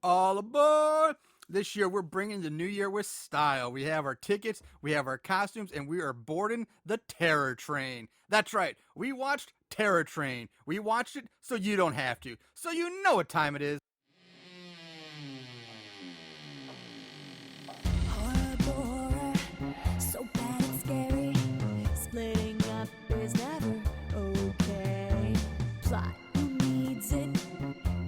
All aboard! This year, we're bringing the new year with style. We have our tickets, we have our costumes, and we are boarding the Terror Train. That's right, we watched Terror Train. We watched it so you don't have to, so you know what time it is. Horror, so bad and scary. Splitting up is never okay. Plot, who needs it?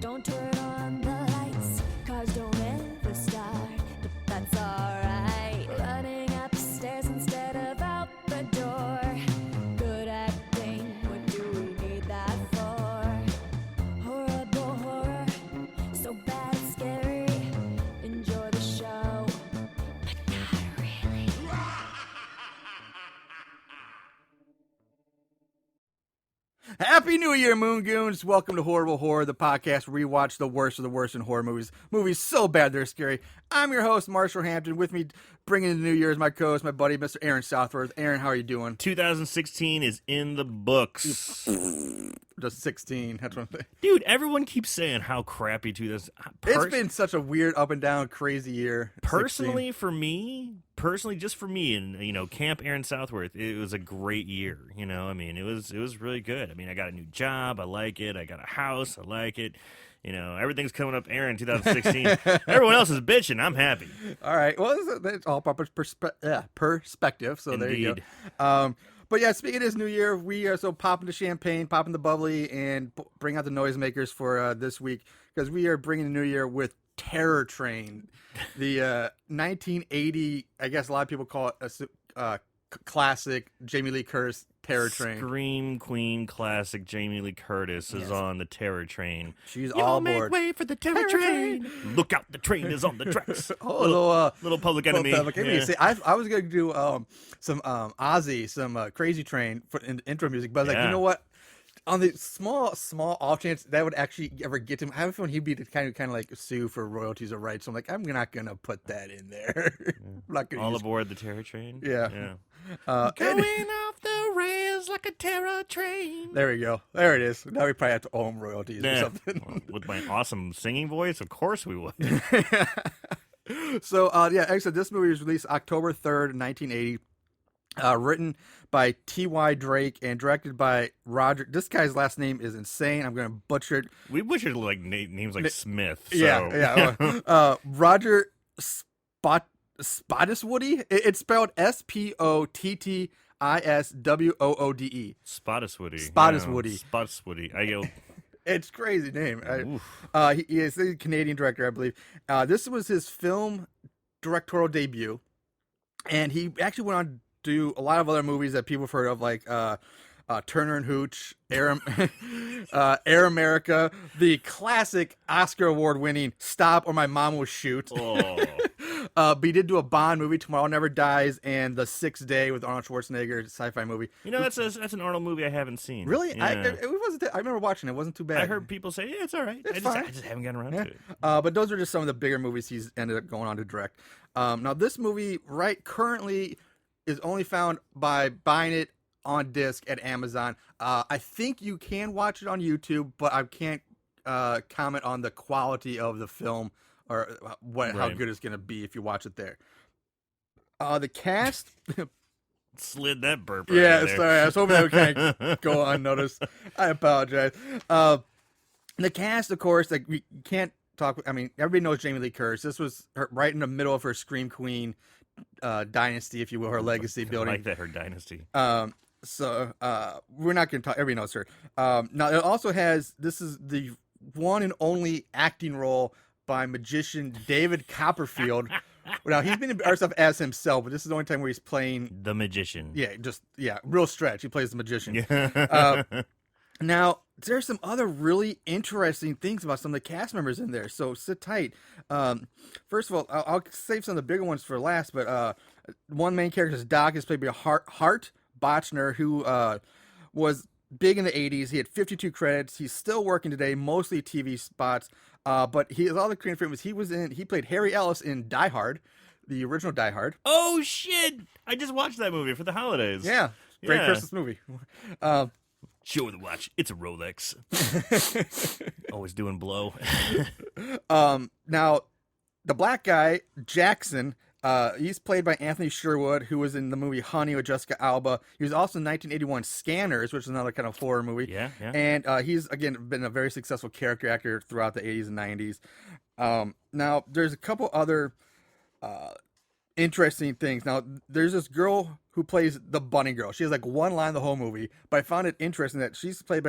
Don't turn on the lights. Cars don't ever start, but that's alright. Running upstairs instead of out the door. Good acting, what do we need that for? Horror, so bad and scary. Enjoy the show. Happy New Year, Moon Goons! Welcome to Horrible Horror, the podcast where we watch the worst of the worst in horror movies. Movies so bad they're scary. I'm your host, Marshall Hampton. With me, bringing in the new year is my co-host, my buddy, Mr. Aaron Southworth. Aaron, how are you doing? 2016 is in the books. Just 16. That's one thing. Dude, everyone keeps saying how crappy 2000. It's been such a weird, up and down, crazy year. Personally, 16. Just for me, and Camp Aaron Southworth, it was a great year. It was really good. I got a new job, I like it. I got a house, I like it. Everything's coming up, Aaron, 2016. Everyone else is bitching. I'm happy. All right. Well, it's all proper perspective. So Indeed. There you go. But yeah, speaking of this new year, we are so popping the champagne, popping the bubbly, and bring out the noisemakers for this week because we are bringing the new year with Terror Train, the 1980. I guess a lot of people call it a classic Jamie Lee Curtis Terror Train. Scream Queen classic Jamie Lee Curtis is on the Terror Train. She's all aboard. Make way for the Terror Train. Look out, the train is on the tracks. Little Public Enemy. Yeah. See, I was going to do some Ozzy, some Crazy Train for in the intro music, but I was like, you know what? On the small off chance that would actually ever get to him, I have a feeling he'd be the kind of like sue for royalties or rights. So I'm like, I'm not gonna put that in there. I'm not gonna all aboard the Terror Train. Yeah. Going off the rails like a terror train. There we go. There it is. Now we probably have to owe him royalties or something. Well, with my awesome singing voice, of course we would. So actually, this movie was released October 3rd, 1980. Written by T.Y. Drake and directed by Roger. This guy's last name is insane. I'm going to butcher it. We butchered like names like Smith. So. Yeah. Roger Spottiswoode. It's spelled Spottiswoode. Spottiswoode. Spottiswoode. It's a crazy name. He is a Canadian director, I believe. This was his film directorial debut, and he actually went on do a lot of other movies that people have heard of, like Turner and Hooch, Air America, the classic Oscar award-winning Stop or My Mom Will Shoot. Oh. But he did do a Bond movie, Tomorrow Never Dies, and The Sixth Day with Arnold Schwarzenegger, sci-fi movie. That's an Arnold movie I haven't seen. Really? Yeah. I remember watching it. It wasn't too bad. I heard people say, it's all right. I just haven't gotten around to it. But those are just some of the bigger movies he's ended up going on to direct. Now, this movie currently is only found by buying it on disc at Amazon. I think you can watch it on YouTube, but I can't comment on the quality of the film or how good it's going to be if you watch it there. The cast... Slid that burp right Yeah, there. sorry. I was hoping that would kind of go unnoticed. I apologize. The cast, of course, like we can't talk... everybody knows Jamie Lee Curtis. This was right in the middle of her Scream Queen dynasty, if you will, her legacy building. I like that, her dynasty. So we're not going to talk. Everybody knows her. Now it also has. This is the one and only acting role by magician David Copperfield. Now he's been in other stuff as himself, but this is the only time where he's playing the magician. Yeah, real stretch. He plays the magician. Yeah. Now, there's some other really interesting things about some of the cast members in there, so sit tight. First of all, I'll save some of the bigger ones for last, but one main character is Doc, is played by Hart Bochner, who was big in the 80s. He had 52 credits. He's still working today, mostly TV spots, but his other Korean films, he played Harry Ellis in Die Hard, the original Die Hard. Oh, shit! I just watched that movie for the holidays. Yeah, great Christmas movie. Show her the watch. It's a Rolex. Always doing blow. Now, the black guy, Jackson, he's played by Anthony Sherwood, who was in the movie Honey with Jessica Alba. He was also in 1981 Scanners, which is another kind of horror movie. Yeah. And he's, again, been a very successful character actor throughout the 80s and 90s. Now, there's a couple other interesting things. Now, there's this girl who plays the bunny girl. She has like one line the whole movie, but I found it interesting that she's played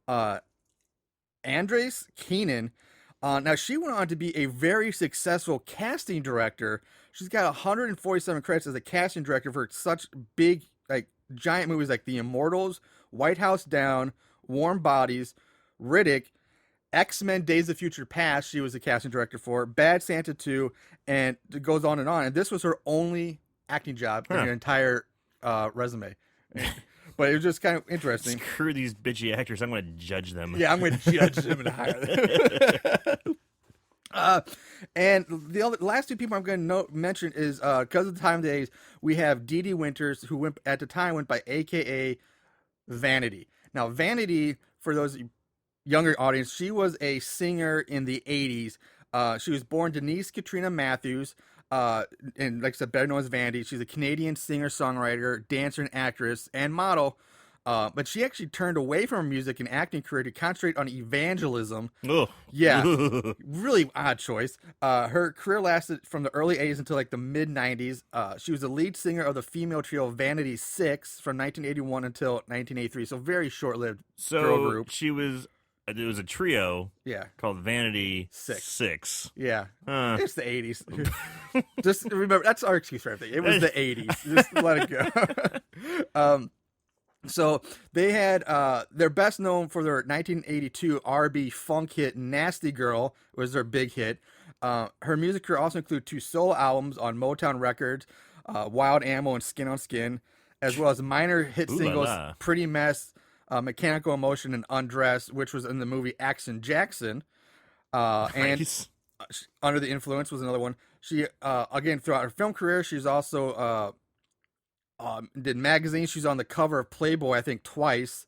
by Andres Keenan. Now, she went on to be a very successful casting director. She's got 147 credits as a casting director for such big, like, giant movies like The Immortals, White House Down, Warm Bodies, Riddick, X-Men Days of Future Past, she was the casting director for, Bad Santa 2, and it goes on and on. And this was her only acting job in her entire resume. But it was just kind of interesting. Screw these bitchy actors. I'm going to judge them. Yeah, I'm going to judge them and hire them. And the last two people I'm going to mention is, because of the time of the days, we have Dee Dee Winters, who at the time went by AKA Vanity. Now, Vanity, for those younger audience, she was a singer in the 80s. She was born Denise Katrina Matthews, and like I said, better known as Vanity. She's a Canadian singer, songwriter, dancer, and actress, and model. But she actually turned away from her music and acting career to concentrate on evangelism. Oh. Yeah, really odd choice. Her career lasted from the early 80s until like the mid 90s. She was the lead singer of the female trio Vanity Six from 1981 until 1983. So very short-lived girl group. It was a trio. Yeah. Called Vanity Six. Six. Yeah. It's the 80s. Just remember, that's our excuse for everything. It was the 80s. Just let it go. So they had, they're best known for their 1982 R&B funk hit Nasty Girl was their big hit. Her music career also included 2 solo albums on Motown Records, Wild Ammo and Skin on Skin, as well as minor hit singles Pretty Mess, Mechanical Emotion, and Undressed, which was in the movie Action Jackson. Nice. And Under the Influence was another one. She, again, throughout her film career, she's also did magazines. She's on the cover of Playboy, I think, twice.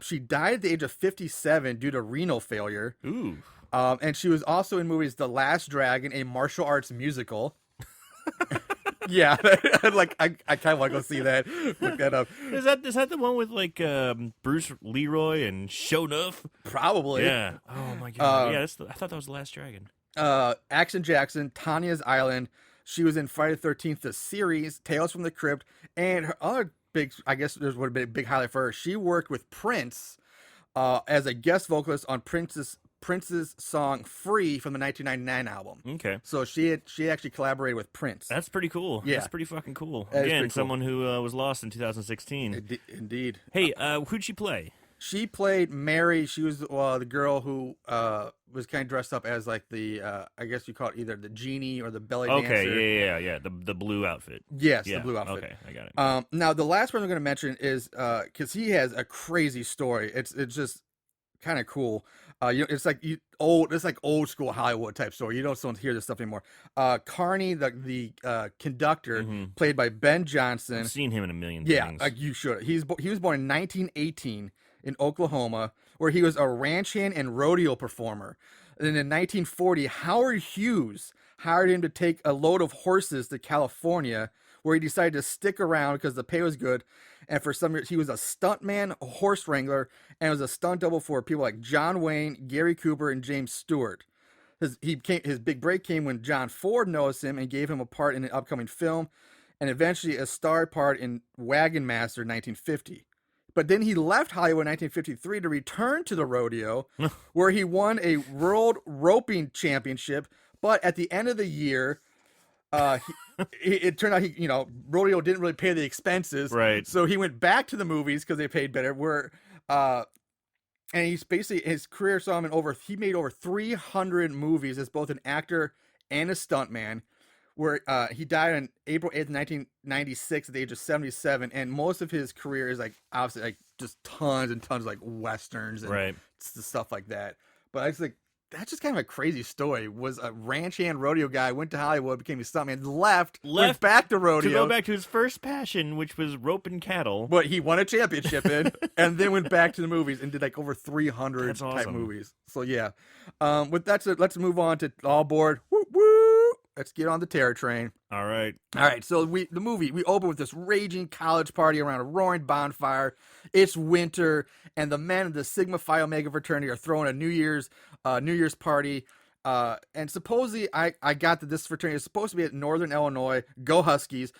She died at the age of 57 due to renal failure. Ooh. And she was also in movies The Last Dragon, a martial arts musical. Yeah, like I kind of want to go see that. Look that up. Is that the one with like Bruce Leroy and Shonuff? Probably. Yeah. Oh my god. Yeah, I thought that was The Last Dragon. Action Jackson, Tanya's Island. She was in Friday the 13th, the series, Tales from the Crypt, and her other big, I guess there's would have been a big highlight for her. She worked with Prince as a guest vocalist on Prince's song "Free" from the 1999 album. Okay. So she actually collaborated with Prince. That's pretty cool. Yeah. That's pretty fucking cool. That is Again, pretty cool. someone who was lost in 2016. Indeed. Hey, who'd she play? She played Mary. She was the girl who was kind of dressed up as like the I guess you call it either the genie or the belly dancer. Okay, yeah. The blue outfit. Yes, Yeah. the blue outfit. Okay, I got it. Now the last one I'm going to mention is because he has a crazy story. It's just kind of cool. It's like old school Hollywood type story. You don't hear this stuff anymore. Carney, the conductor, played by Ben Johnson. I've seen him in a million Yeah, things. like you should. He was born in 1918 in Oklahoma, where he was a ranch hand and rodeo performer. And then in 1940, Howard Hughes hired him to take a load of horses to California, where he decided to stick around because the pay was good. And for some years, he was a stuntman, a horse wrangler, and was a stunt double for people like John Wayne, Gary Cooper, and James Stewart. His big break came when John Ford noticed him and gave him a part in an upcoming film, and eventually a star part in Wagon Master in 1950. But then he left Hollywood in 1953 to return to the rodeo, where he won a world roping championship. But at the end of the year, it turned out rodeo didn't really pay the expenses, Right. So he went back to the movies because they paid better. And he's basically his career saw him he made over 300 movies as both an actor and a stuntman. Where he died on April 8th, 1996 at the age of 77, and most of his career is like obviously like just tons and tons of like westerns and Right. stuff like that. But I just like that's just kind of a crazy story. Was a ranch hand rodeo guy, went to Hollywood, became a stuntman, left, went back to rodeo. To go back to his first passion, which was roping cattle. But he won a championship in, and then went back to the movies and did like over 300 That's type awesome. movies. So yeah, with that said, let's move on to All Aboard. Woo woo! Let's get on the Terror Train. All right. All right, so we open with this raging college party around a roaring bonfire. It's winter, and the men of the Sigma Phi Omega fraternity are throwing a New Year's party. And supposedly, I got that this fraternity is supposed to be at Northern Illinois. Go Huskies!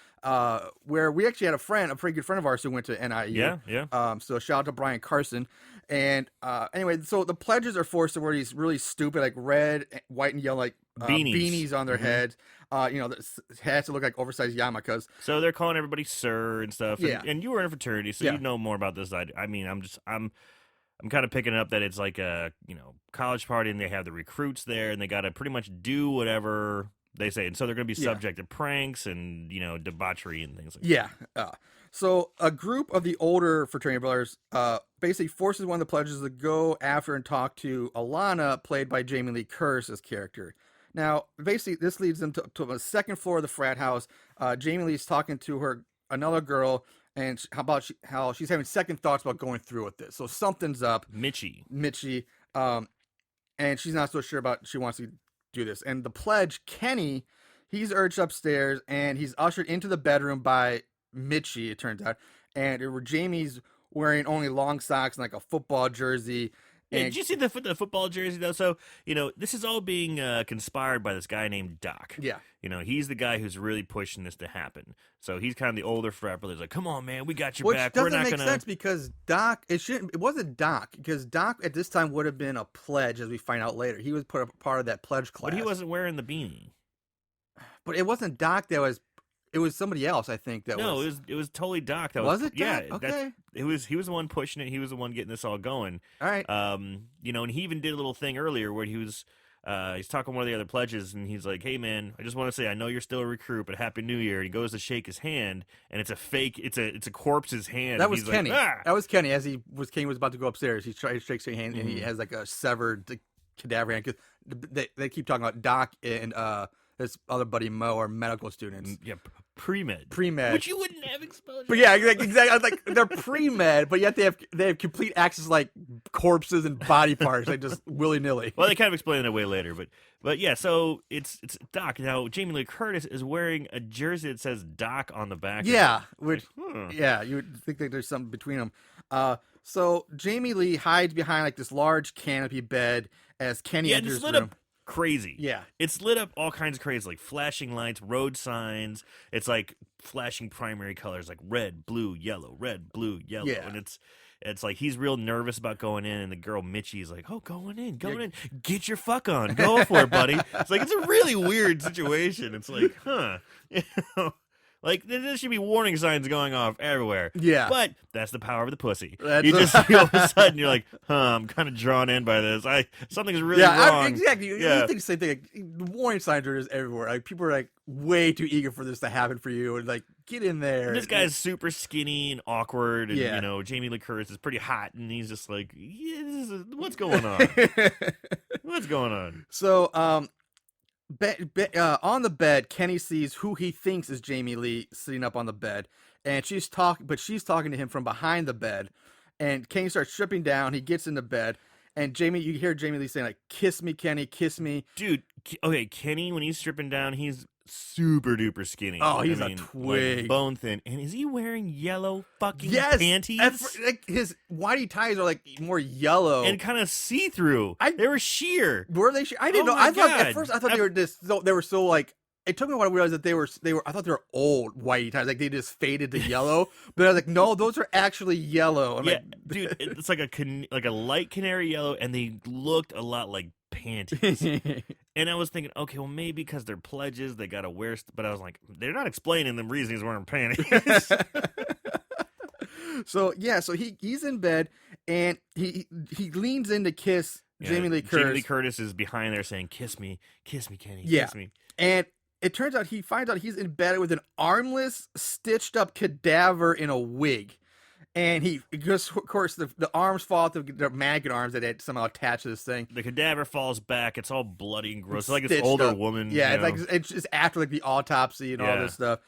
Where we actually had a pretty good friend of ours who went to NIU. Yeah. So shout out to Brian Carson. And anyway, so the pledges are forced to wear these really stupid, like red, white, and yellow, like beanies on their heads. The hats that look like oversized yarmulkes. So they're calling everybody sir and stuff. Yeah. And you were in a fraternity, so Yeah. you know more about this. I mean, I'm kind of picking up that it's like a college party, and they have the recruits there, and they got to pretty much do whatever they say, and so they're going to be subject to pranks and debauchery and things like that. Yeah. So a group of the older fraternity brothers basically forces one of the pledges to go after and talk to Alana, played by Jamie Lee Curtis's character. Now, basically, this leads them to the second floor of the frat house. Jamie Lee's talking to another girl, and how she's having second thoughts about going through with this. So something's up. Mitchie. And she's not so sure about she wants to do this. And the pledge, Kenny, he's urged upstairs, and he's ushered into the bedroom by Mitchie, it turns out. And Jamie's wearing only long socks and like a football jersey. Yeah, And did you see the football jersey, though? So, this is all being conspired by this guy named Doc. yeah. He's the guy who's really pushing this to happen. So he's kind of the older frat brother. He's like, come on, man, we got your Which back. doesn't We're not make gonna... sense because Doc, it wasn't Doc, because Doc at this time would have been a pledge, as we find out later. He was part of that pledge class. But he wasn't wearing the beanie. But it wasn't Doc it was somebody else, I think. It was totally Doc. Was it Doc? Yeah. Okay. He was the one pushing it. He was the one getting this all going. All right. And he even did a little thing earlier where he's talking to one of the other pledges, and he's like, hey, man, I just want to say, I know you're still a recruit, but Happy New Year. And he goes to shake his hand, and it's a fake, it's a corpse's hand. That was He's Kenny. Like, ah! That was Kenny. As Kenny was about to go upstairs, he shakes his hand, and Mm-hmm. he has like a severed cadaver hand. 'Cause they keep talking about Doc and his other buddy Mo are medical students. Yeah, pre-med. Pre-med. Which you wouldn't have exposure. But yeah, exactly. Like they're pre-med, but yet they have complete access to, like, corpses and body parts, like just willy nilly. Well, they kind of explain it way later, but yeah. So it's Doc. Now Jamie Lee Curtis is wearing a jersey that says Doc on the back. Yeah, which Huh. yeah, you would think that there's something between them. So Jamie Lee hides behind like this large canopy bed as Kenny Yeah, and enters it's the lit room. up crazy. Yeah. It's lit up all kinds of crazy, like flashing lights, road signs. It's like flashing primary colors, like red, blue, yellow, red, blue, yellow. Yeah. And it's like he's real nervous about going in, and the girl Mitchie's like, "Oh, going in, get your fuck on, go for it, buddy." It's like it's a really weird situation. It's like, huh, like there should be warning signs going off everywhere. Yeah. but that's the power of the pussy. That's You a- just all of a sudden you're like, huh, I'm kind of drawn in by this. Something's really wrong. Exactly. Yeah. You think the same thing. Like, warning signs are just everywhere. Like people are like way too eager for this to happen for you, and like get in there. This guy's super skinny and awkward, and Yeah. Jamie Lee Curtis is pretty hot, and he's just like, what's going on? What's going on? So, on the bed, Kenny sees who he thinks is Jamie Lee sitting up on the bed, and she's talking to him from behind the bed, and Kenny starts stripping down. He gets into bed, and you hear Jamie Lee saying like, "Kiss me, Kenny, kiss me." Dude, okay, Kenny, when he's stripping down, he's super duper skinny. Oh, he's a like, twig. bone thin. And is he wearing yellow fucking Yes, panties? like his whitey ties are like more yellow And kind of see through. They were sheer. Were they? I didn't Oh know. my I thought at God. first I thought they were just they were so like. It took me a while to realize that they were. I thought they were old whitey ties, like they just faded to yellow. But I was like, no, those are actually yellow. I'm Yeah, like, dude, it's like a light canary yellow, and they looked a lot like panties. And I was thinking, okay, well, maybe because they're pledges, they gotta wear. But I was like, they're not explaining the reason he's wearing panties. So he's in bed and he leans in to kiss Yeah, Jamie Lee Curtis. Jamie Lee Curtis is behind there saying, kiss me, Kenny, Yeah. kiss me." And it turns out he finds out he's in bed with an armless, stitched up cadaver in a wig. And he because of course the arms fall off, the mannequin arms that had somehow attached to this thing. The cadaver falls back. It's all bloody and gross. It's like this Stitched older up. woman. Yeah, you it's know? like it's just after like the autopsy and all Yeah. this stuff.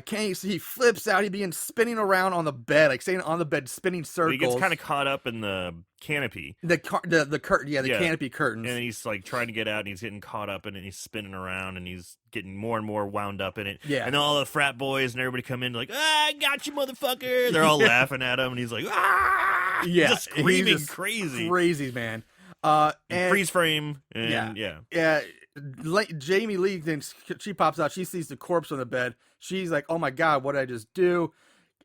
Kenny, so he flips out. He begins spinning around on the bed, like staying on the bed, spinning But circles. he gets kind of caught up in the canopy. the curtain, the Yeah. canopy curtains. And he's like trying to get out, and he's getting caught up in it, and he's spinning around, and he's getting more and more wound up in it. Yeah. And then all the frat boys and everybody come in like, I got you, motherfucker. They're all laughing at him, and he's like, ah, Yeah, just he's screaming just crazy. crazy man. And And freeze frame, and yeah. Jamie Lee, then she pops out. She sees the corpse on the bed. She's like, "Oh my god, what did I just do?"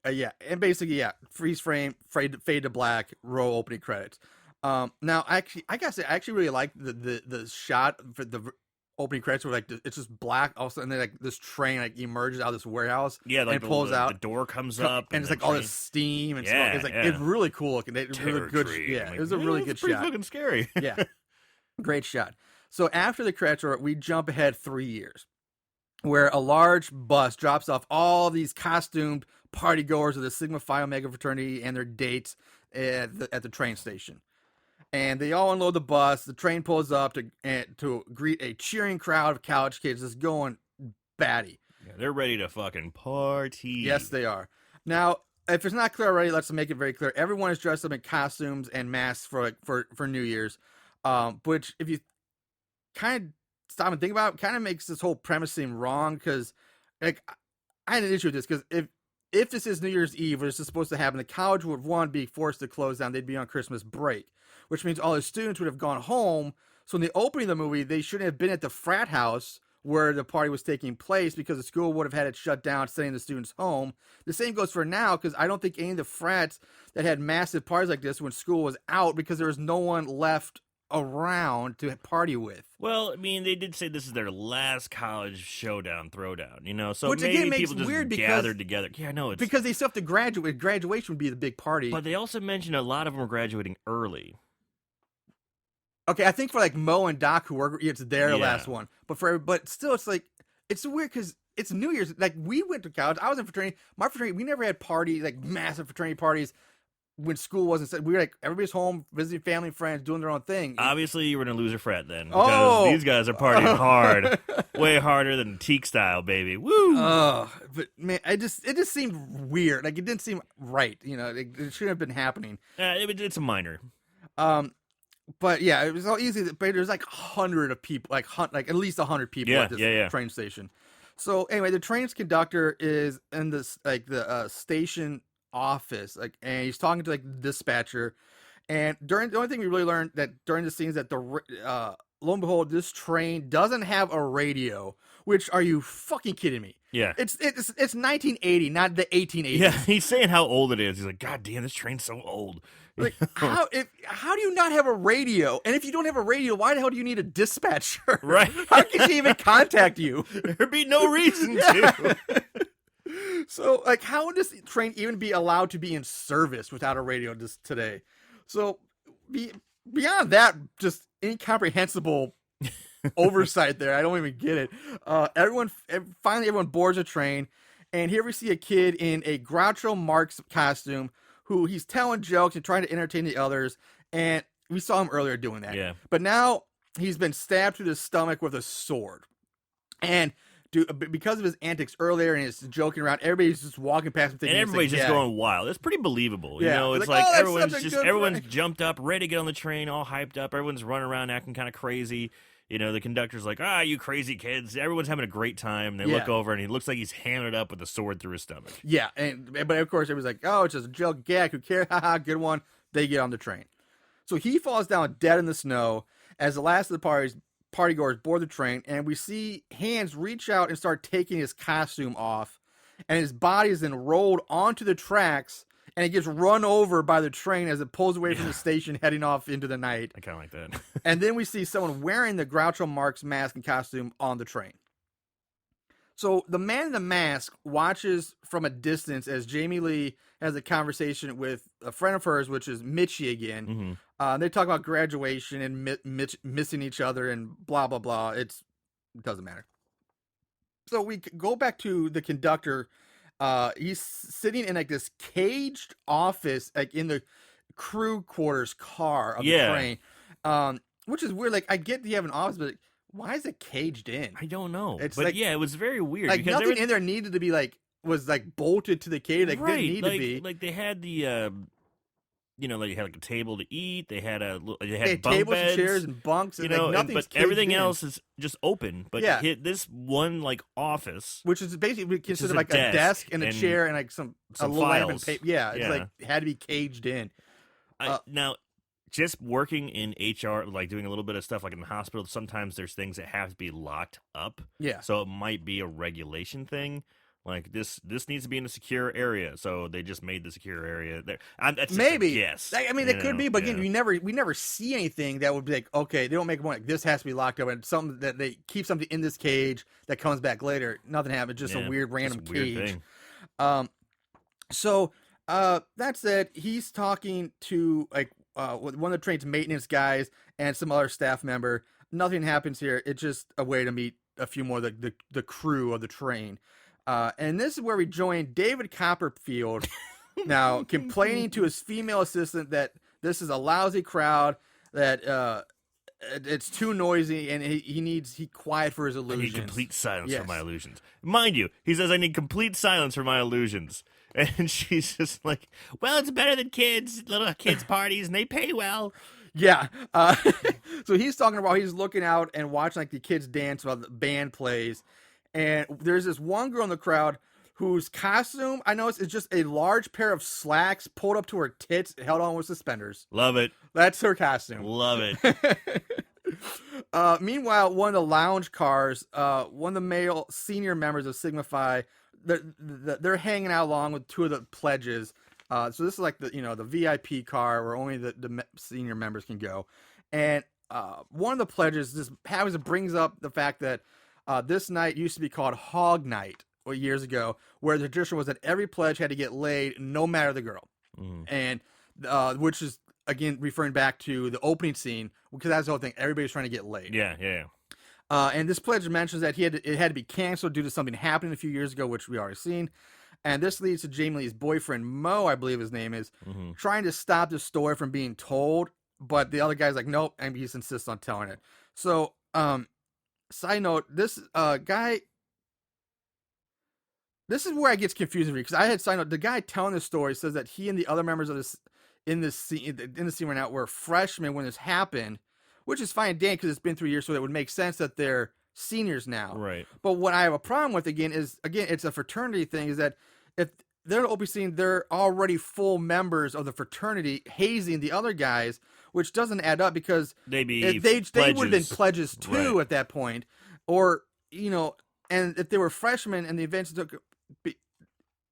And basically, freeze frame, fade to black, roll opening credits. Now, I gotta say, I actually really like the shot for the opening credits where like it's just black. All of a sudden, then like this train like emerges out of this warehouse. Yeah, like and pulls out. the door comes up, and it's the like all train- this steam and Yeah, smoke. It's like yeah. it's really cool looking. It was a good, Territory. yeah, I'm it was like, a really it's good pretty shot. fucking scary. Yeah, great shot. So after the credits roll, we jump ahead 3 years, where a large bus drops off all these costumed party goers of the Sigma Phi Omega fraternity and their dates at the train station. And they all unload the bus. The train pulls up to greet a cheering crowd of college kids just going batty. Yeah, they're ready to fucking party. Yes, they are. Now, if it's not clear already, let's make it very clear. Everyone is dressed up in costumes and masks for New Year's, which if you kind of stop and think about it, kind of makes this whole premise seem wrong because like I had an issue with this because if this is New Year's Eve, which is supposed to happen, the college would be forced to close down. They'd be on Christmas break, which means all the students would have gone home. So in the opening of the movie, they shouldn't have been at the frat house where the party was taking place because the school would have had it shut down, sending the students home. The same goes for now because I don't think any of the frats that had massive parties like this when school was out because there was no one left around to party with. Well, I mean, they did say this is their last college showdown, throwdown, you know, so Which maybe again makes people just weird because- gathered together. Yeah, I know. It's Because they still have to graduate. Graduation would be the big party. But they also mentioned a lot of them were graduating early. Okay, I think for like Mo and Doc, who were it's their Yeah. last one. But still, it's like it's weird because it's New Year's. Like we went to college. I was in fraternity. My fraternity, we never had parties like massive fraternity parties when school wasn't. We were like everybody's home, visiting family and friends, doing their own thing. Obviously, you were in a loser frat then. Because these guys are partying hard. Way harder than Teak style, baby. Woo! But man, it just seemed weird. Like it didn't seem right. You know, it shouldn't have been happening. It's a minor. But yeah, it was all easy. But there's like 100 of people, like at least 100 people at this train station. So anyway, the train's conductor is in this like the station office, like, and he's talking to like the dispatcher. And the only thing we really learned that during the scenes that lo and behold, this train doesn't have a radio. Which are you fucking kidding me? Yeah. It's 1980, not the 1880s. Yeah, he's saying how old it is. He's like, God damn, this train's so old. Like how do you not have a radio? And if you don't have a radio, why the hell do you need a dispatcher? Right. How can she even contact you? There'd be no reason to. So, like, how would this train even be allowed to be in service without a radio today? So, beyond that, just incomprehensible oversight there. I don't even get it. Finally, everyone boards a train, and here we see a kid in a Groucho Marx costume who he's telling jokes and trying to entertain the others, and we saw him earlier doing that. Yeah. But now he's been stabbed through the stomach with a sword. And because of his antics earlier and his joking around, everybody's just walking past him thinking And everybody's it's just like, going wild. It's pretty believable. You Yeah. know, it's Like, like, oh, that's everyone's such a just good everyone's prank. jumped up, ready to get on the train, all hyped up. Everyone's running around acting kind of crazy. You know, the conductor's like, you crazy kids. Everyone's having a great time. They look Yeah. over and he looks like he's hamming it up with a sword through his stomach. Yeah, but of course it was like, oh, it's just a joke, gag, who cares? Haha, good one. They get on the train. So he falls down dead in the snow as the last of the partygoers board the train, and we see hands reach out and start taking his costume off, and his body is then rolled onto the tracks, and it gets run over by the train as it pulls away from the station, heading off into the night. I kind of like that. And then we see someone wearing the Groucho Marx mask and costume on the train. So the man in the mask watches from a distance as Jamie Lee has a conversation with a friend of hers, which is Mitchie again. Mhm. They talk about graduation and missing each other and blah, blah, blah. It doesn't matter. So we go back to the conductor He's sitting in like this caged office, like in the crew quarters car of the Yeah. train. Which is weird. Like I get you have an office, but why is it caged in? I don't know. It's but like- yeah, it was very weird. Like because nothing in there needed to be like was like bolted to the cage. Like right, didn't need like, to be. like they had the like they had like a table to eat. They had They had had bunk tables beds, and chairs and bunks, and you know, like and, nothing's but everything caged in, else is just open. But Yeah. this one like office, which is basically considered a like a desk and a and chair and like some a little item and files. paper. Yeah, it's Yeah. like it had to be caged in. now just working in HR, like doing a little bit of stuff like in the hospital, sometimes there's things that have to be locked up. Yeah. So it might be a regulation thing. Like this needs to be in a secure area, so they just made the secure area there. That's just Maybe. a guess. I mean, it could be, but again, we never see anything that would be like, okay, they don't make a point. Like, this has to be locked up, and something that they keep something in this cage that comes back later. Nothing happened, just a weird random just a weird cage. thing. So that said, he's talking to like one of the train's maintenance guys and some other staff member. Nothing happens here. It's just a way to meet a few more of the crew of the train. And this is where we join David Copperfield now complaining to his female assistant that this is a lousy crowd, that it's too noisy, and he quiet for his I illusions. need complete silence Yes. for my illusions. Mind you, he says I need complete silence for my illusions. And she's just like, well, it's better than little kids parties, and they pay well. Yeah. So he's talking about he's looking out and watching like the kids dance while the band plays. And there's this one girl in the crowd whose costume, I noticed, is just a large pair of slacks pulled up to her tits, held on with suspenders. Love it. That's her costume. Love it. Meanwhile, one of the lounge cars, one of the male senior members of Sigma Phi, they're hanging out along with two of the pledges. So this is like the VIP car where only the senior members can go. And one of the pledges just brings up the fact that this night used to be called Hog Night years ago, where the tradition was that every pledge had to get laid no matter the girl. And which is, again, referring back to the opening scene, because that's the whole thing. Everybody's trying to get laid. Yeah. And this pledge mentions that it had to be canceled due to something happening a few years ago, which we already seen. And this leads to Jamie Lee's boyfriend, Mo, I believe his name is, trying to stop the story from being told. But the other guy's like, nope, and he insists on telling it. So, side note, this guy, this is where it gets confusing because I had side note, the guy telling the story says that he and the other members of this in the scene right now were freshmen when this happened, which is fine, Dan, because it's been 3 years, so it would make sense that they're seniors now. Right. But what I have a problem with is it's a fraternity thing. Is that if they're an OP scene, they're already full members of the fraternity, hazing the other guys, which doesn't add up because they would have been pledges too Right. at that point, or and if they were freshmen and the events took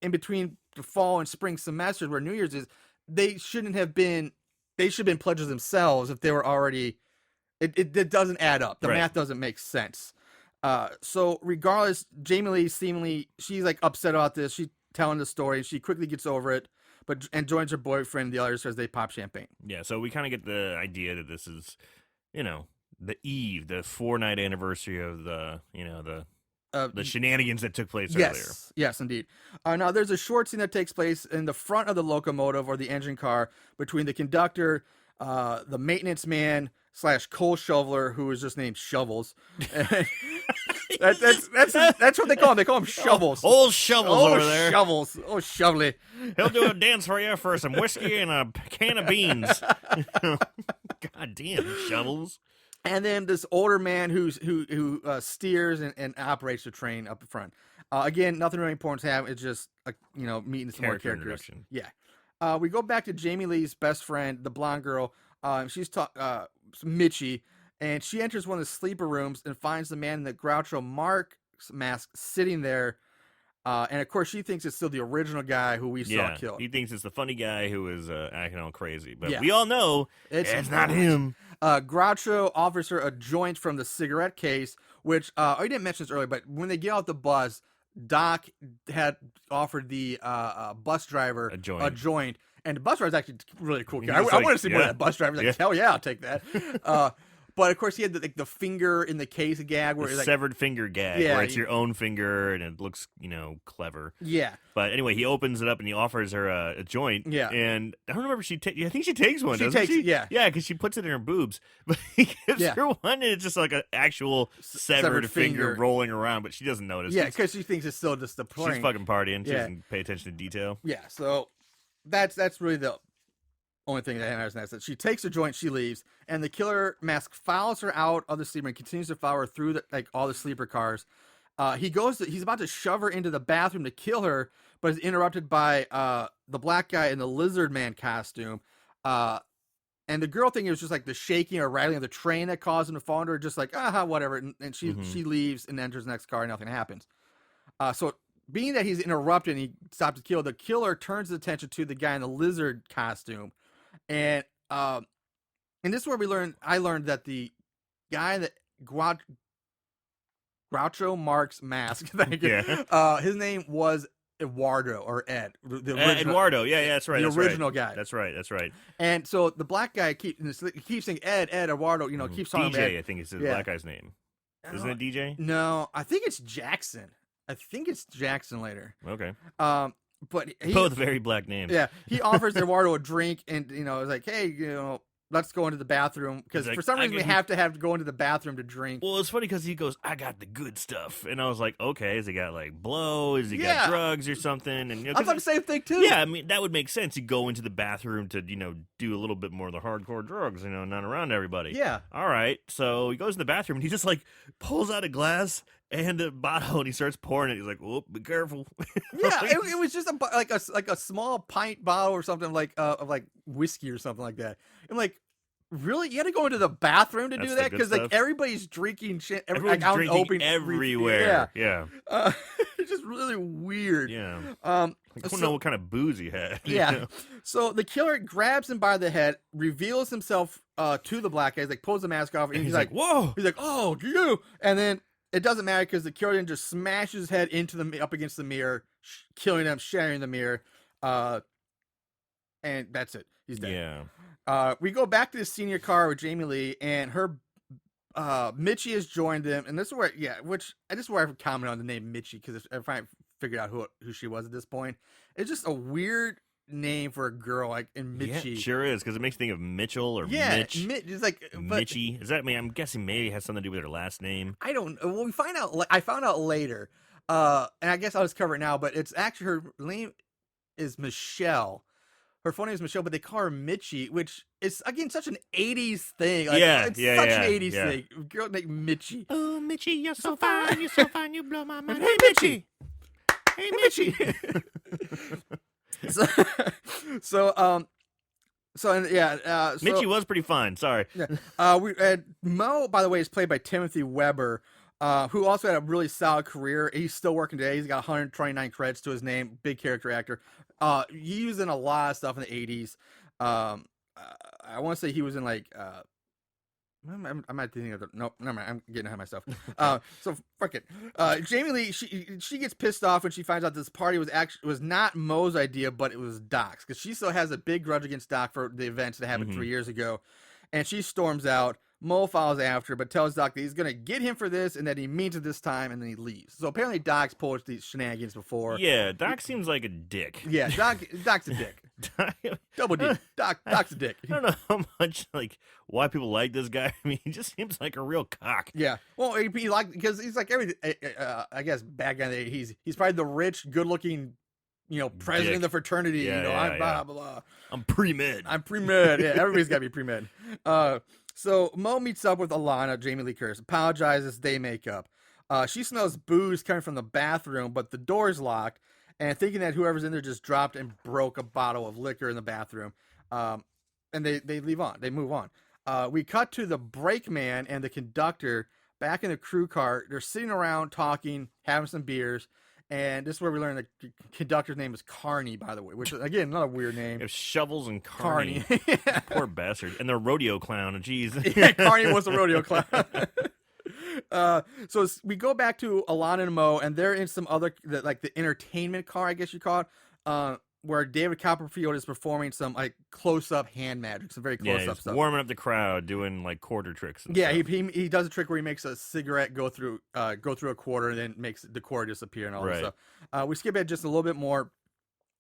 in between the fall and spring semesters where New Year's is, they shouldn't have been. They should have been pledges themselves if they were already. It doesn't add up. The Right. math doesn't make sense. So regardless, Jamie Lee seemingly she's like upset about this. She's telling the story. She quickly gets over it, and joins her boyfriend. The others as they pop champagne. Yeah, so we kind of get the idea that this is, the eve, the 4-night anniversary of the shenanigans that took place earlier. Yes, indeed. Now, there's a short scene that takes place in the front of the locomotive or the engine car between the conductor, the maintenance man / coal shoveler, who is just named Shovels. that's what they call him. They call him Shovels. Old Shovels over there. Shovels. Oh, Shovely. He'll do a dance for you for some whiskey and a can of beans. God damn, Shovels. And then this older man who steers and operates the train up the front. Again, nothing really important to have. It's just meeting some more Character characters. introduction. Yeah. We go back to Jamie Lee's best friend, the blonde girl. She's Mitchie, and she enters one of the sleeper rooms and finds the man in the Groucho Marx mask sitting there. And of course, she thinks it's still the original guy who we saw killed. He thinks it's the funny guy who is acting all crazy, but Yeah. we all know it's not him. Groucho offers her a joint from the cigarette case, which I didn't mention this earlier, but when they get off the bus, Doc had offered the bus driver A joint. And the bus driver's actually a really cool guy. He's I like, want to see more of yeah. that bus driver. He's like, Yeah. hell yeah, I'll take that. But of course, he had the finger in the case gag where The it's like, severed finger gag, Yeah, where it's your own finger and it looks, clever. yeah, But anyway, he opens it up and he offers her a joint. Yeah. And I don't remember if I think she takes one, She doesn't takes she? it, yeah. Yeah, because she puts it in her boobs. But he gives Yeah. her one and it's just like an actual severed finger rolling around, but she doesn't notice. yeah, because she thinks it's still just a prank. She's fucking partying. She Yeah. doesn't pay attention to detail. Yeah, so that's really the only thing that matters. That she takes her joint, she leaves, and the killer mask follows her out of the sleeper and continues to follow her through all the sleeper cars. He's about to shove her into the bathroom to kill her, but is interrupted by the black guy in the lizard man costume. And the girl thing is just like the shaking or rattling of the train that caused him to fall into her, just like whatever. And she leaves and enters the next car, and nothing happens. So being that he's interrupted and he stops to kill, the killer turns his attention to the guy in the lizard costume. And this is where I learned that the guy that Groucho Marx mask, thank you. Yeah. His name was Eduardo or Ed. The original, Eduardo. Yeah, that's right. The that's original right. guy. That's right. And so the black guy keeps saying Ed, Eduardo, keeps calling him DJ, Ed. I think is the Yeah. black guy's name. Isn't it DJ? No, I think it's Jackson. Later. Okay. But Both very black names. Yeah, he offers Eduardo a drink, and is like, hey, let's go into the bathroom because He's for like, some I reason we can- have to go into the bathroom to drink. Well, it's funny because he goes, I got the good stuff. And I was like, okay, has he got like blow? Has he Yeah. got drugs or something? And I thought the same thing too. Yeah, I mean, that would make sense. You go into the bathroom to, do a little bit more of the hardcore drugs, not around everybody. Yeah. All right. So he goes in the bathroom and he just like pulls out a glass and a bottle and he starts pouring it. He's like, whoop, be careful. Yeah, it was just a small pint bottle or something of like whiskey or something like that. I'm like, really? You had to go into the bathroom to That's do the that? good Because stuff. everybody's drinking shit. Everyone's out in drinking open everywhere. Yeah. It's just really weird. Yeah. Um, I don't know what kind of booze he had. Yeah. So the killer grabs him by the head, reveals himself to the black guy. He's like, pulls the mask off, and And he's like, whoa. he's like, oh, you. And then it doesn't matter because the killer then just smashes his head up against the mirror, killing him, shattering the mirror. And that's it. He's dead. Yeah. We go back to the senior car with Jamie Lee, and her Mitchie has joined them, and this is where this is where I comment on the name Mitchie because if I figured out who she was at this point, it's just a weird name for a girl like in Yeah, Mitchie. it sure is, because it makes me think of Mitchell or Yeah, Mitch. it's like but Mitchie. Is that, I'm guessing maybe it has something to do with her last name. I don't. Well, we find out. I found out later, and I guess I'll just cover it now. But it's actually her name is Michelle. Her phone name is Michelle, but they call her Mitchie, which is again such an '80s thing. Like, Yeah, it's yeah, such yeah, an '80s yeah. thing. Girl named Mitchie. Oh, Mitchie, you're so fine. You're so fine. You blow my mind. Hey, Mitchie. Hey, Mitchie. Mitchie was pretty fine. Sorry. Mo, by the way, is played by Timothy Weber, who also had a really solid career. He's still working today. He's got 129 credits to his name. Big character actor. He was in a lot of stuff in the 80s. I want to say he was in like. I might think of the nope. Never mind. I'm getting ahead of myself. So fuck it. Jamie Lee, she gets pissed off when she finds out this party was not Mo's idea, but it was Doc's, because she still has a big grudge against Doc for the events that happened 3 years ago, and she storms out. Mo follows after, but tells Doc that he's gonna get him for this, and that he means it this time, and then he leaves. So apparently, Doc's pulled these shenanigans before. Yeah, Doc seems like a dick. Yeah, Doc's a dick. Double D. Doc's a dick. I don't know how much, why people like this guy. I mean, he just seems like a real cock. Yeah. Well, because he's like everything. I guess back in the day, he's probably the rich, good-looking, president Dick. of the fraternity. Yeah, I'm yeah. blah blah. I'm pre-med. I'm pre-med. Yeah, everybody's got to be pre-med. So Mo meets up with Alana, Jamie Lee Curtis, apologizes, they make up. She smells booze coming from the bathroom, but the door's locked, and thinking that whoever's in there just dropped and broke a bottle of liquor in the bathroom. And they leave on. They move on. We cut to the brakeman and the conductor back in the crew car. They're sitting around talking, having some beers. And this is where we learn the conductor's name is Carney, by the way, which is, again, another weird name. They have Shovels and Carney. Yeah. Poor bastard. And the rodeo clown. Jeez. Yeah, Carney was the rodeo clown. So we go back to Alana and Mo, and they're in some other, the entertainment car, I guess you call it. where David Copperfield is performing some like close-up hand magic, some very Yeah, close-up he's stuff. warming up the crowd, doing like quarter tricks. And Yeah, stuff. he does a trick where he makes a cigarette go through a quarter and then makes the quarter disappear and all this Right. stuff. We skip it just a little bit more.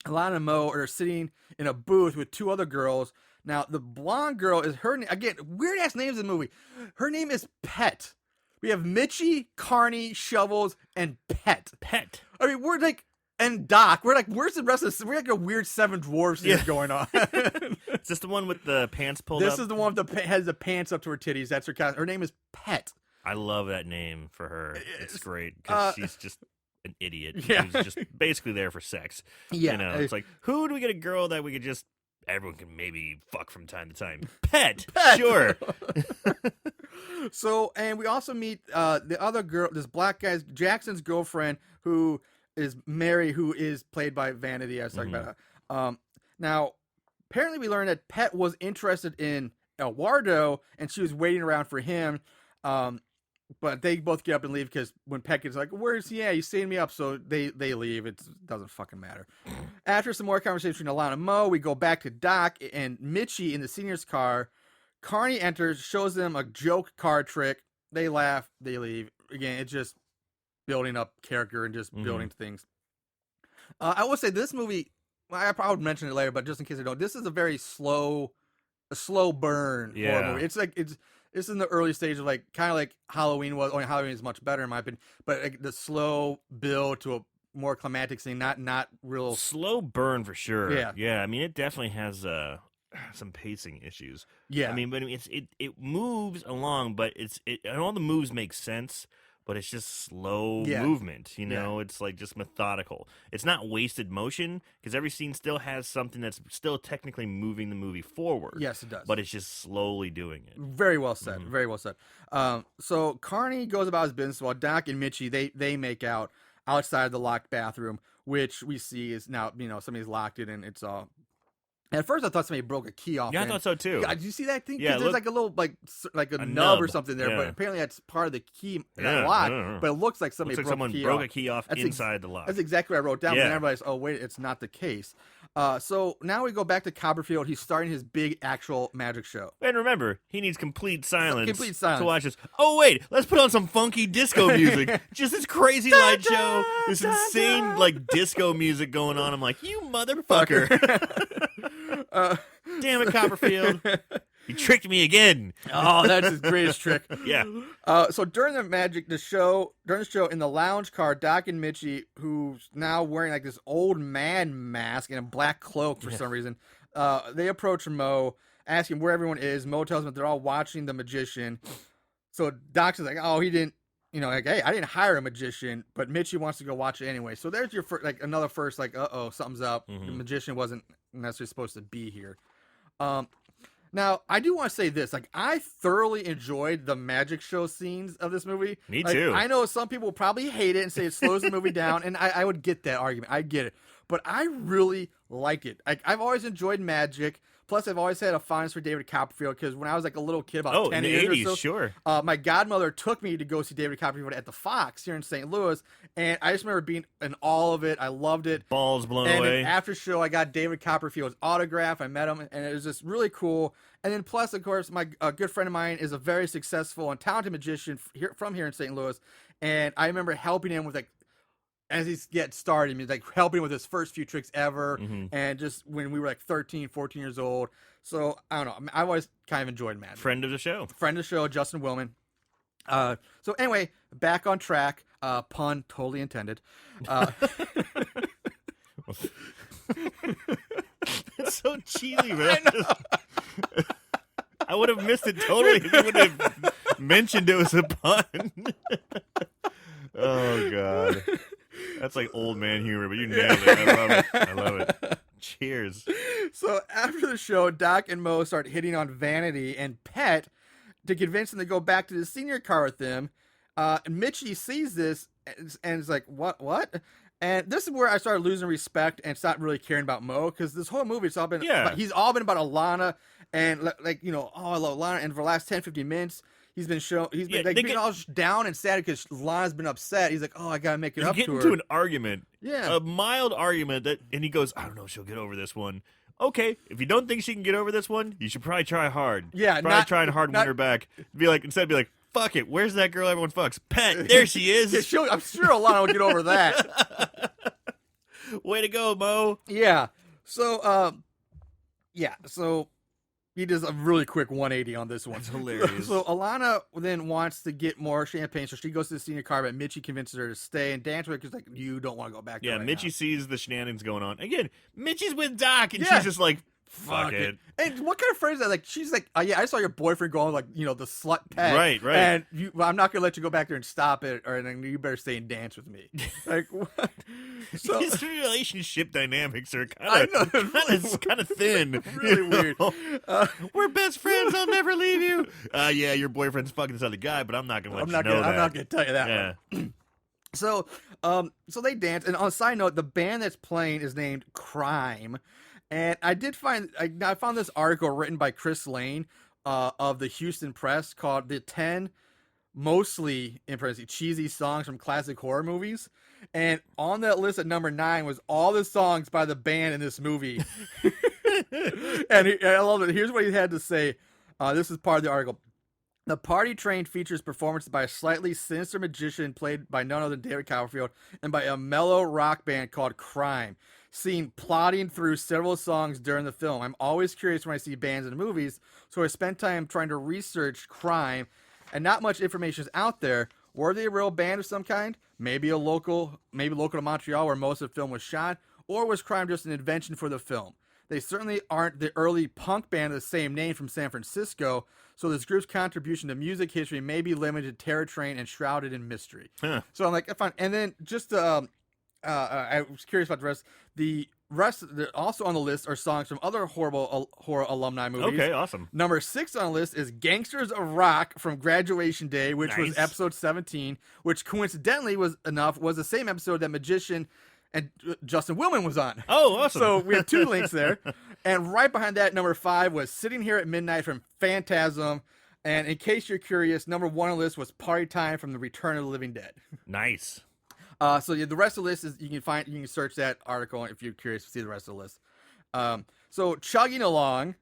Alana and Mo are sitting in a booth with two other girls. Now the blonde girl is again weird ass names in the movie. Her name is Pet. We have Mitchie, Carney, Shovels, and Pet. Pet. I mean, we're like, and Doc. We're like, where's the rest of this? We're like a weird Seven Dwarfs thing going on. Is this the one with the pants pulled up? This is the one with has the pants up to her titties. That's her cast. Her name is Pet. I love that name for her. It's great because she's just an idiot. Yeah. Who's just basically there for sex. Yeah. You know, it's like, who do we get a girl that we could just, everyone can maybe fuck from time to time? Pet. Sure. So, and we also meet the other girl, this black guy's Jackson's girlfriend, who is Mary, who is played by Vanity. I was talking about. Now, apparently, we learned that Pet was interested in Eduardo, and she was waiting around for him. But they both get up and leave because when Pet gets like, "Where's he at? He's setting me up," so they leave. It doesn't fucking matter. After some more conversation between Alana and Mo, we go back to Doc and Mitchie in the senior's car. Carney enters, shows them a joke card trick. They laugh, they leave. Again, it's just building up character and just building things. I will say this movie, I probably would mention it later, but just in case I don't, this is a very slow burn horror movie. It's like it's in the early stage of like kind of like Halloween was. Only Halloween is much better in my opinion, but like the slow build to a more climactic scene, not real slow burn for sure. Yeah. I mean, it definitely has some pacing issues. Yeah. I mean, it moves along, but and all the moves make sense, but it's just slow movement. You know, it's like just methodical. It's not wasted motion because every scene still has something that's still technically moving the movie forward. Yes, it does. But it's just slowly doing it. Very well said. Very well said. So Carney goes about his business while Doc and Mitchie they make out outside the locked bathroom, which we see is now somebody's locked it and it's all. At first, I thought somebody broke a key off. Yeah, I thought so too. God, did you see that thing? Yeah, there's like a little like a nub or something there, but apparently that's part of the key lock. But it looks like somebody broke a key off inside the lock. That's exactly what I wrote down. And everybody's, oh wait, it's not the case. So now we go back to Copperfield. He's starting his big actual magic show. And remember, he needs complete silence to watch this. Oh wait, let's put on some funky disco music. Just this crazy light show, this insane like disco music going on. I'm like, you motherfucker. Damn it, Copperfield. You tricked me again. Oh, that's his greatest trick. Yeah. So during the show in the lounge car, Doc and Mitchie, who's now wearing like this old man mask and a black cloak for some reason, they approach Mo, asking where everyone is. Mo tells them that they're all watching the magician. So Doc's is like, oh, he didn't, like, hey, I didn't hire a magician, but Mitchie wants to go watch it anyway. So there's your another first, like, something's up. The magician wasn't necessarily supposed to be here. Now, I do want to say this. Like, I thoroughly enjoyed the magic show scenes of this movie. Me too. I know some people will probably hate it and say it slows the movie down, and I would get that argument. I get it. But I really like it. I've always enjoyed magic. Plus, I've always had a fondness for David Copperfield because when I was like a little kid, about 10 in the years 80s, or so, sure. My godmother took me to go see David Copperfield at the Fox here in St. Louis, and I just remember being in all of it. I loved it. Balls blown and away. After show, I got David Copperfield's autograph. I met him, and it was just really cool. And then plus, of course, my good friend of mine is a very successful and talented magician from here in St. Louis, and I remember helping him with as he gets started, he's like helping with his first few tricks ever, and just when we were like 13, 14 years old. So I don't know. I've always kind of enjoyed magic. Friend of the show, Justin Willman. So anyway, back on track. Pun totally intended. It's so cheesy, man. I would have missed it totally if you would have mentioned it was a pun. Oh God. That's like old man humor, but you nailed it. I love it. Cheers. So after the show, Doc and Mo start hitting on Vanity and Pet to convince them to go back to the senior car with them. And Mitchie sees this and is like, what? And this is where I started losing respect and stopped really caring about Mo, because this whole movie, he's all been about Alana and I love Alana. And for the last 10, 15 minutes, He's been Yeah, like they being get- all down and sad because Lana's been upset. He's like, oh, I gotta make it They up get to into her. an argument, Yeah. a mild argument and he goes, I don't know if she'll get over this one. Okay, if you don't think she can get over this one, you should probably try hard. Yeah, probably not- try hard and not- win her back. Be like, fuck it, where's that girl everyone fucks? Pet, there she Yeah, is. I'm sure Lana will get over that. Way to go, Mo. Yeah. So, so he does a really quick 180 on this one. That's hilarious. So Alana then wants to get more champagne, so she goes to the senior car, but Mitchie convinces her to stay, and dance with her because, like, you don't want to go back there Yeah, right Mitchie now. sees the shenanigans going on. Again, Mitchie's with Doc, and Yeah. she's just like, fuck it. And what kind of phrase is that? Like, she's like, yeah, I saw your boyfriend going, like, the slut pet. Right. And I'm not going to let you go back there and stop it, or then you better stay and dance with me. Like, what? So, His relationship dynamics are I know, kind of thin. really weird. We're best friends. I'll never leave you. Yeah, your boyfriend's fucking this other guy, but I'm not gonna let I'm you not know gonna, that. I'm not going to tell you that Yeah. one. So they dance, and on a side note, the band that's playing is named Crime, and I found this article written by Chris Lane of the Houston Press called "The 10 Mostly in parentheses Cheesy Songs from Classic Horror Movies," and on that list at number 9 was all the songs by the band in this movie. And I love it. Here's what he had to say. This is part of the article. The Party Train features performances by a slightly sinister magician played by none other than David Copperfield and by a mellow rock band called Crime, seen plodding through several songs during the film. I'm always curious when I see bands in movies, so I spent time trying to research Crime, and not much information is out there. Were they a real band of some kind? Maybe local to Montreal where most of the film was shot, or was Crime just an invention for the film? They certainly aren't the early punk band of the same name from San Francisco, so this group's contribution to music history may be limited to Terror Train and shrouded in mystery. Huh. So I'm like, fine. And then just I was curious about the rest. The rest also on the list are songs from other horror alumni movies. Okay, awesome. Number 6 on the list is Gangsters of Rock from Graduation Day, which was Nice. episode 17, which coincidentally was the same episode that Magician and Justin Willman was on. Oh, awesome. So we have 2 links there. And right behind that, number 5 was Sitting Here at Midnight from Phantasm. And in case you're curious, number 1 on the list was Party Time from The Return of the Living Dead. Nice. So yeah, the rest of the list is you can search that article if you're curious to see the rest of the list. So chugging along.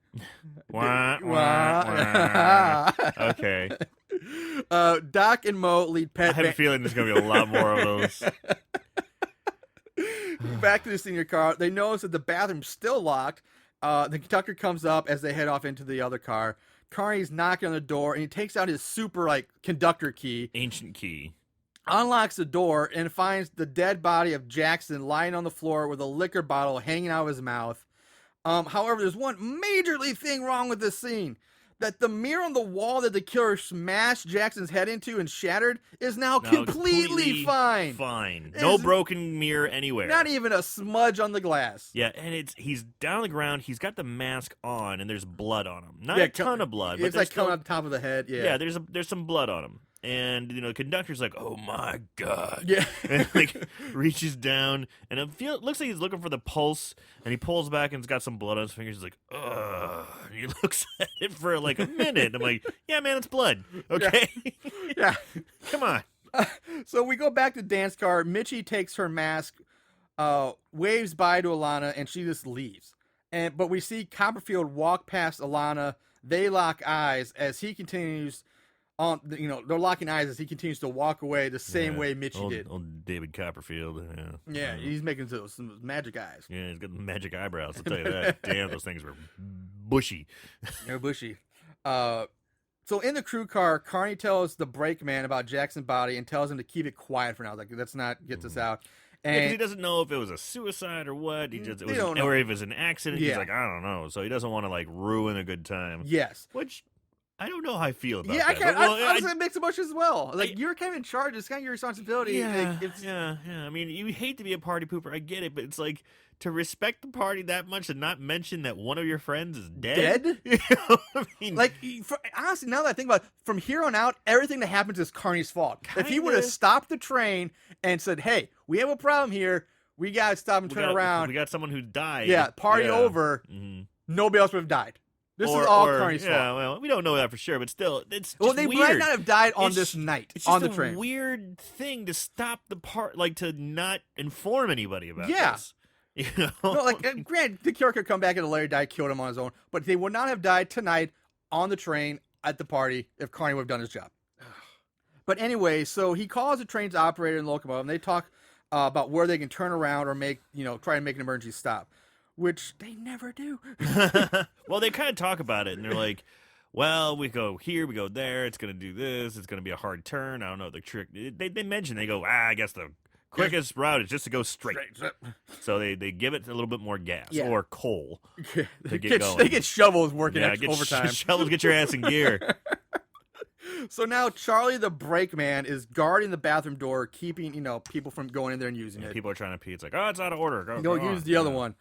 Wah, wah, wah. Okay. Doc and Mo lead I Pet have a feeling there's going to be a lot more of those. back to the senior car. They notice that the bathroom's still locked. The conductor comes up as they head off into the other car. Carney's knocking on the door, and he takes out his super conductor key, Ancient key. unlocks the door, and finds the dead body of Jackson lying on the floor with a liquor bottle hanging out of his mouth. However, there's one majorly thing wrong with this scene. That the mirror on the wall that the killer smashed Jackson's head into and shattered is now completely fine. Fine. It's No broken mirror anywhere. Not even a smudge on the glass. Yeah, and he's down on the ground. He's got the mask on, and there's blood on him. Not Yeah, a ton of blood, but It's there's like coming still- out the top of the head. Yeah. Yeah, there's some blood on him, and the conductor's like, "Oh my god!" Yeah. and reaches down, and it looks like he's looking for the pulse, and he pulls back, and it's got some blood on his fingers. He's like, "Ugh," and he looks at it for like a minute. I'm like, "Yeah, man, it's blood. Okay, Yeah. come on." So we go back to dance car. Mitchie takes her mask, waves bye to Alana, and she just leaves. But we see Copperfield walk past Alana. They lock eyes as he continues on. They're locking eyes as he continues to walk away the same way Mitchie did. Old David Copperfield. Yeah, Yeah, he's making some magic eyes. yeah, he's got magic eyebrows. I'll tell you that. Damn, those things were bushy. They're bushy. So in the crew car, Carney tells the brakeman about Jackson's body and tells him to keep it quiet for now. Like, let's not get this out. Yeah, 'cause he And doesn't know if it was a suicide or what. He just They don't know. or if it was an accident. Yeah. He's like, I don't know. So he doesn't want to ruin a good time. yes. Which I don't know how I feel about Yeah, I that. can't. but, well, Honestly, it makes emotions as well. Like, I- you're kind of in charge. It's kind of your responsibility. yeah, Like, it's, yeah. I mean, you hate to be a party pooper. I get it, but it's like to respect the party that much and not mention that one of your friends is dead. Dead? You know what I mean, like honestly, now that I think about it, from here on out, everything that happens is Carney's fault. If he would have Kinda. stopped the train and said, "Hey, we have a problem here. We gotta stop and turn around." We got someone who died. Yeah, party Yeah. over. Mhm. Nobody else would have died. This is all or, Carney's yeah, fault. well, we don't know that for sure, but still, it's just Well, they weird. might not have died on It's- this night It's on just the a train. weird thing to stop the part, like to not inform anybody about Yeah. this. You know, No, like, Grant, the killer could come back and Larry died, killed him on his own, but they would not have died tonight on the train at the party if Carney would have done his job. But anyway, so he calls the train's operator and locomotive, and they talk about where they can turn around or try and make an emergency stop, which they never do. well, they kind of talk about it, and they're like, "Well, we go here, we go there. It's gonna do this. It's gonna be a hard turn. I don't know the trick." They mention they go, I guess the quickest route is just to go straight. So they give it a little bit more gas or coal to get going. They get shovels working get overtime. Shovels, get your ass in gear. So now Charlie the brakeman is guarding the bathroom door, keeping people from going in there and using it. People are trying to pee. It's like, oh, it's out of order. Go on. use the other one.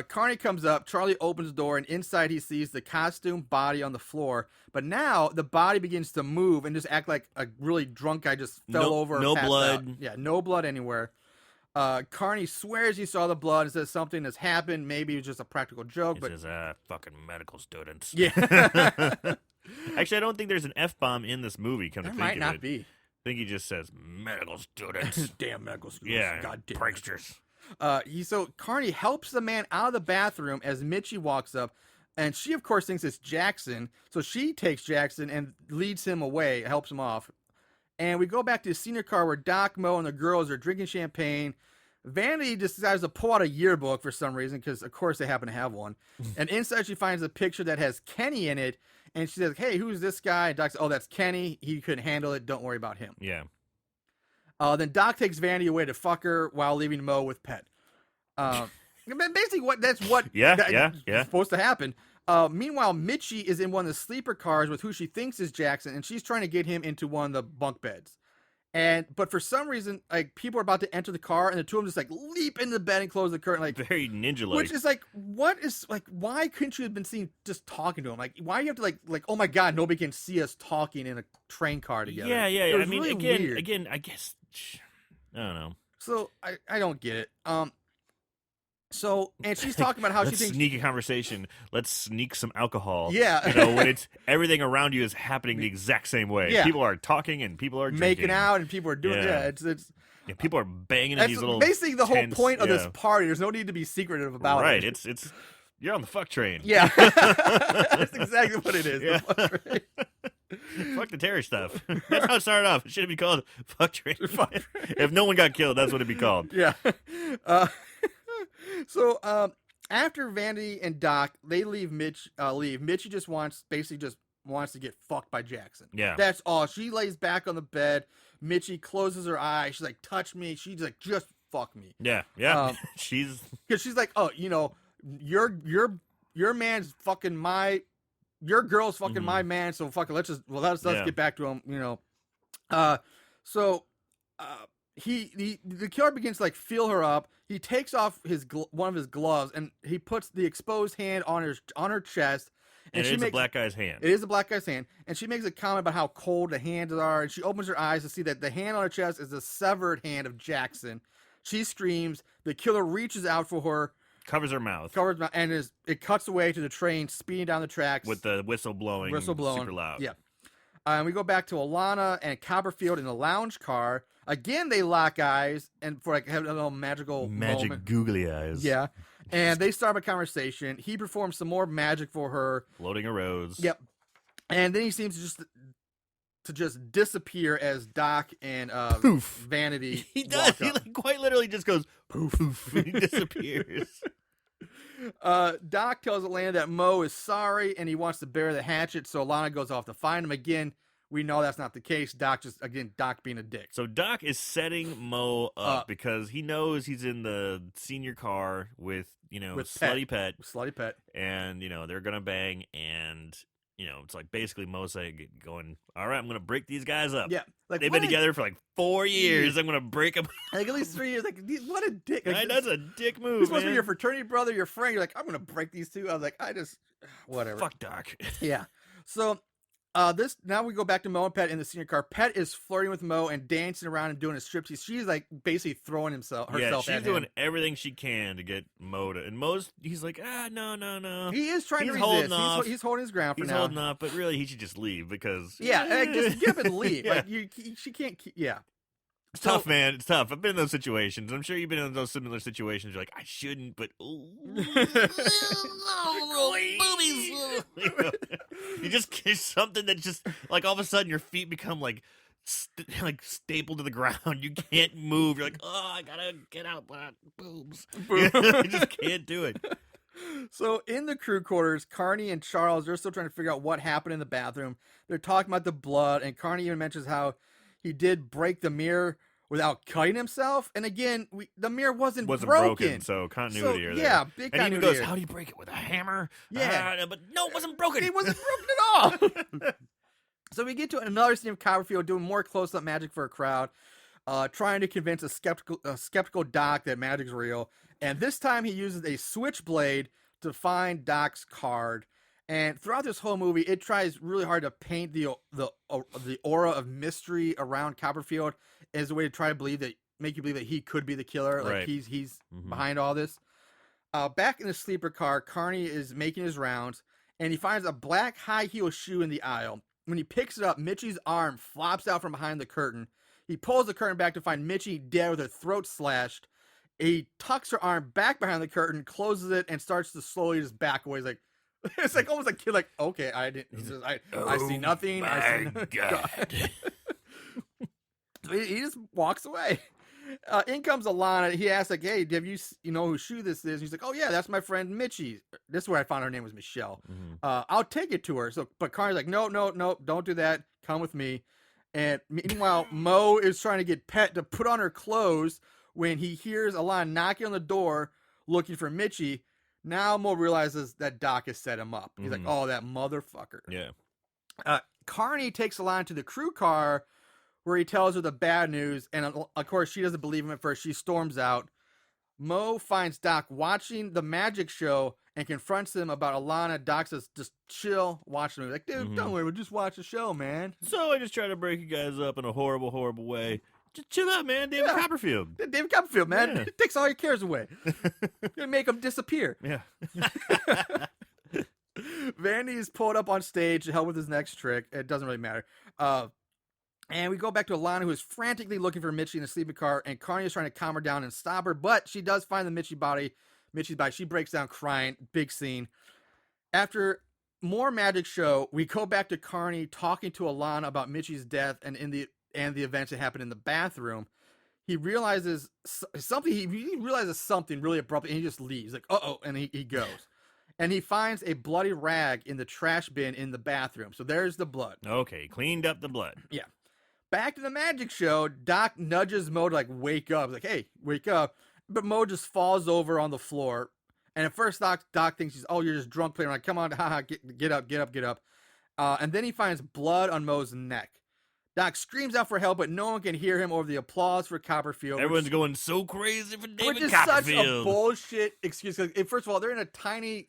Carney comes up. Charlie opens the door, and inside he sees the costume body on the floor. But now the body begins to move and just act like a really drunk guy just fell over. No passed blood. out. Yeah, no blood anywhere. Carney swears he saw the blood and says something has happened. Maybe it was just a practical joke. He says, fucking medical students. Yeah. Actually, I don't think there's an F-bomb in this movie, come to There think might of not it. be. I think he just says, medical students. Damn medical students. Yeah, God damn. pranksters. So Carney helps the man out of the bathroom as Mitchie walks up, and she of course thinks it's Jackson, so she takes Jackson and leads him away, helps him off. And we go back to the senior car where Doc, Mo, and the girls are drinking champagne. Vanity decides to pull out a yearbook for some reason, because of course they happen to have one. And inside she finds a picture that has Kenny in it, and she says, "Hey, who's this guy?" And Doc says, "Oh, that's Kenny. He couldn't handle it. Don't worry about him." Yeah. Then Doc takes Vanity away to fuck her while leaving Mo with Pet. Basically, that's what Yeah. supposed to happen. Meanwhile, Mitchie is in one of the sleeper cars with who she thinks is Jackson, and she's trying to get him into one of the bunk beds. But for some reason, like, people are about to enter the car, and the two of them just like leap into the bed and close the curtain, like Very ninja-like. which is like, why couldn't you have been seen just talking to him? Like, why do you have to like, oh my god, nobody can see us talking in a train car together? Yeah. It was I mean, really weird. again, I guess, I don't know. So I don't get it. So, and she's talking about how she Let's thinks. sneak a conversation. Let's sneak some alcohol. Yeah. When it's everything around you is happening the exact same way. Yeah. People are talking and people are making drinking. out and people are doing Yeah. it's People are banging in that's these little basically the whole tents, point of this yeah. party. There's no need to be secretive about right. it. It's you're on the fuck train. Yeah. That's exactly what it is. Yeah. The fuck train. Fuck the terror stuff. That's how it started off. It should be called fuck train. If no one got killed, that's what it'd be called. Yeah. So after Vandy and Doc, they leave Mitchie just wants to get fucked by Jackson. Yeah. That's all. She lays back on the bed. Mitchie closes her eyes. She's like, touch me. She's like, just fuck me. Yeah. Because she's like, oh, your man's fucking your girl's fucking my man. So fuck it. Let's get back to him. The killer begins to like feel her up. He takes off one of his gloves and he puts the exposed hand on her chest. And it's a black guy's hand. It is a black guy's hand. And she makes a comment about how cold the hands are. And she opens her eyes to see that the hand on her chest is the severed hand of Jackson. She screams. The killer reaches out for her. Covers her mouth. And it cuts away to the train speeding down the tracks. With the whistle blowing super loud. Yeah. And we go back to Alana and Copperfield in the lounge car. Again, they lock eyes and for like have a little magical moment. Googly eyes. Yeah. And they start a conversation. He performs some more magic for her. Floating a rose. Yep. And then he seems to just disappear as Doc and Poof. Vanity He does. walk He up. like quite literally just goes poof. Poof. He disappears. Doc tells Alana that Mo is sorry and he wants to bury the hatchet, so Alana goes off to find him again. We know that's not the case. Doc being a dick. So Doc is setting Mo up because he knows he's in the senior car with Slutty Pet. Slutty Pet. And, they're going to bang. And, it's like basically Mo saying, going, all right, I'm going to break these guys up. Yeah. Like, They've been together for like 4 years. I'm going to break them. Like at least 3 years. Like, what a dick. Like, That's a dick move, He's supposed to be man. your fraternity brother, your friend. You're like, I'm going to break these two. I was like, whatever. Fuck Doc. Yeah. So This now we go back to Mo and Pet in the senior car. Pet is flirting with Mo and dancing around and doing a striptease. She's like basically throwing herself she's at doing him. everything she can to get Mo to, and he's like, no. He is trying to He's resist. holding off. He's holding his ground for He's now. holding off, but really he should just leave because Just get up and leave. Yeah. Like she can't. Yeah. It's tough, man. It's tough. I've been in those situations. I'm sure you've been in those similar situations. You're like, I shouldn't, but you just kiss something that just like all of a sudden your feet become like stapled to the ground. You can't move. You're like, oh, I gotta get out my boobs. You just can't do it. So in the crew quarters, Carney and Charles, they're still trying to figure out what happened in the bathroom. They're talking about the blood, and Carney even mentions how he did break the mirror without cutting himself. And again, the mirror wasn't broken. So continuity So, there. yeah, big and he continuity goes, here. how do you break it? With a hammer? Yeah. But no, it wasn't broken. It wasn't broken at all. So we get to another scene of Copperfield doing more close-up magic for a crowd, trying to convince a skeptical Doc that magic's real. And this time he uses a switchblade to find Doc's card. And throughout this whole movie, it tries really hard to paint the aura of mystery around Copperfield as a way to try to make you believe that he could be the killer. Like Right. he's behind all this. Back in the sleeper car, Carney is making his rounds, and he finds a black high heel shoe in the aisle. When he picks it up, Mitchie's arm flops out from behind the curtain. He pulls the curtain back to find Mitchie dead with her throat slashed. He tucks her arm back behind the curtain, closes it, and starts to slowly just back away. He's like, it's like almost like kid, like, okay, I see nothing. I see God. So he just walks away. In comes Alana. He asks, like, hey, have you know whose shoe this is? He's like, oh yeah, that's my friend Mitchie. This is where I found her name was Michelle. I'll take it to her. So, but Carney's like, no, don't do that. Come with me. And meanwhile, Mo is trying to get Pet to put on her clothes when he hears Alana knocking on the door looking for Mitchie. Now Mo realizes that Doc has set him up. He's like, oh, that motherfucker. Yeah. Carney takes Alana to the crew car where he tells her the bad news. And of course, she doesn't believe him at first. She storms out. Mo finds Doc watching the magic show and confronts him about Alana. Doc says, just chill, watch the movie. Like, dude, don't worry, we'll just watch the show, man. So I just try to break you guys up in a horrible, horrible way. Just chill out, man. David Copperfield. David Copperfield, man. Yeah. It takes all your cares away. You make them disappear. Yeah. Vandy is pulled up on stage to help with his next trick. It doesn't really matter. And we go back to Alana, who is frantically looking for Mitchie in the sleeping car, and Carney is trying to calm her down and stop her, but she does find the Mitchie's body. She breaks down crying. Big scene. After more magic show, we go back to Carney talking to Alana about Mitchie's death and the events that happened in the bathroom. He realizes something. He realizes something really abruptly, and he just leaves. Like, uh-oh, and he goes. And he finds a bloody rag in the trash bin in the bathroom. So there's the blood. Okay, cleaned up the blood. Yeah. Back to the magic show, Doc nudges Mo to, like, wake up. He's like, hey, wake up. But Mo just falls over on the floor. And at first, Doc thinks you're just drunk playing around. Come on, haha, get up. And then he finds blood on Mo's neck. Doc screams out for help, but no one can hear him over the applause for Copperfield. Everyone's going so crazy for David which is Copperfield. Such a bullshit excuse. First of all, they're in a tiny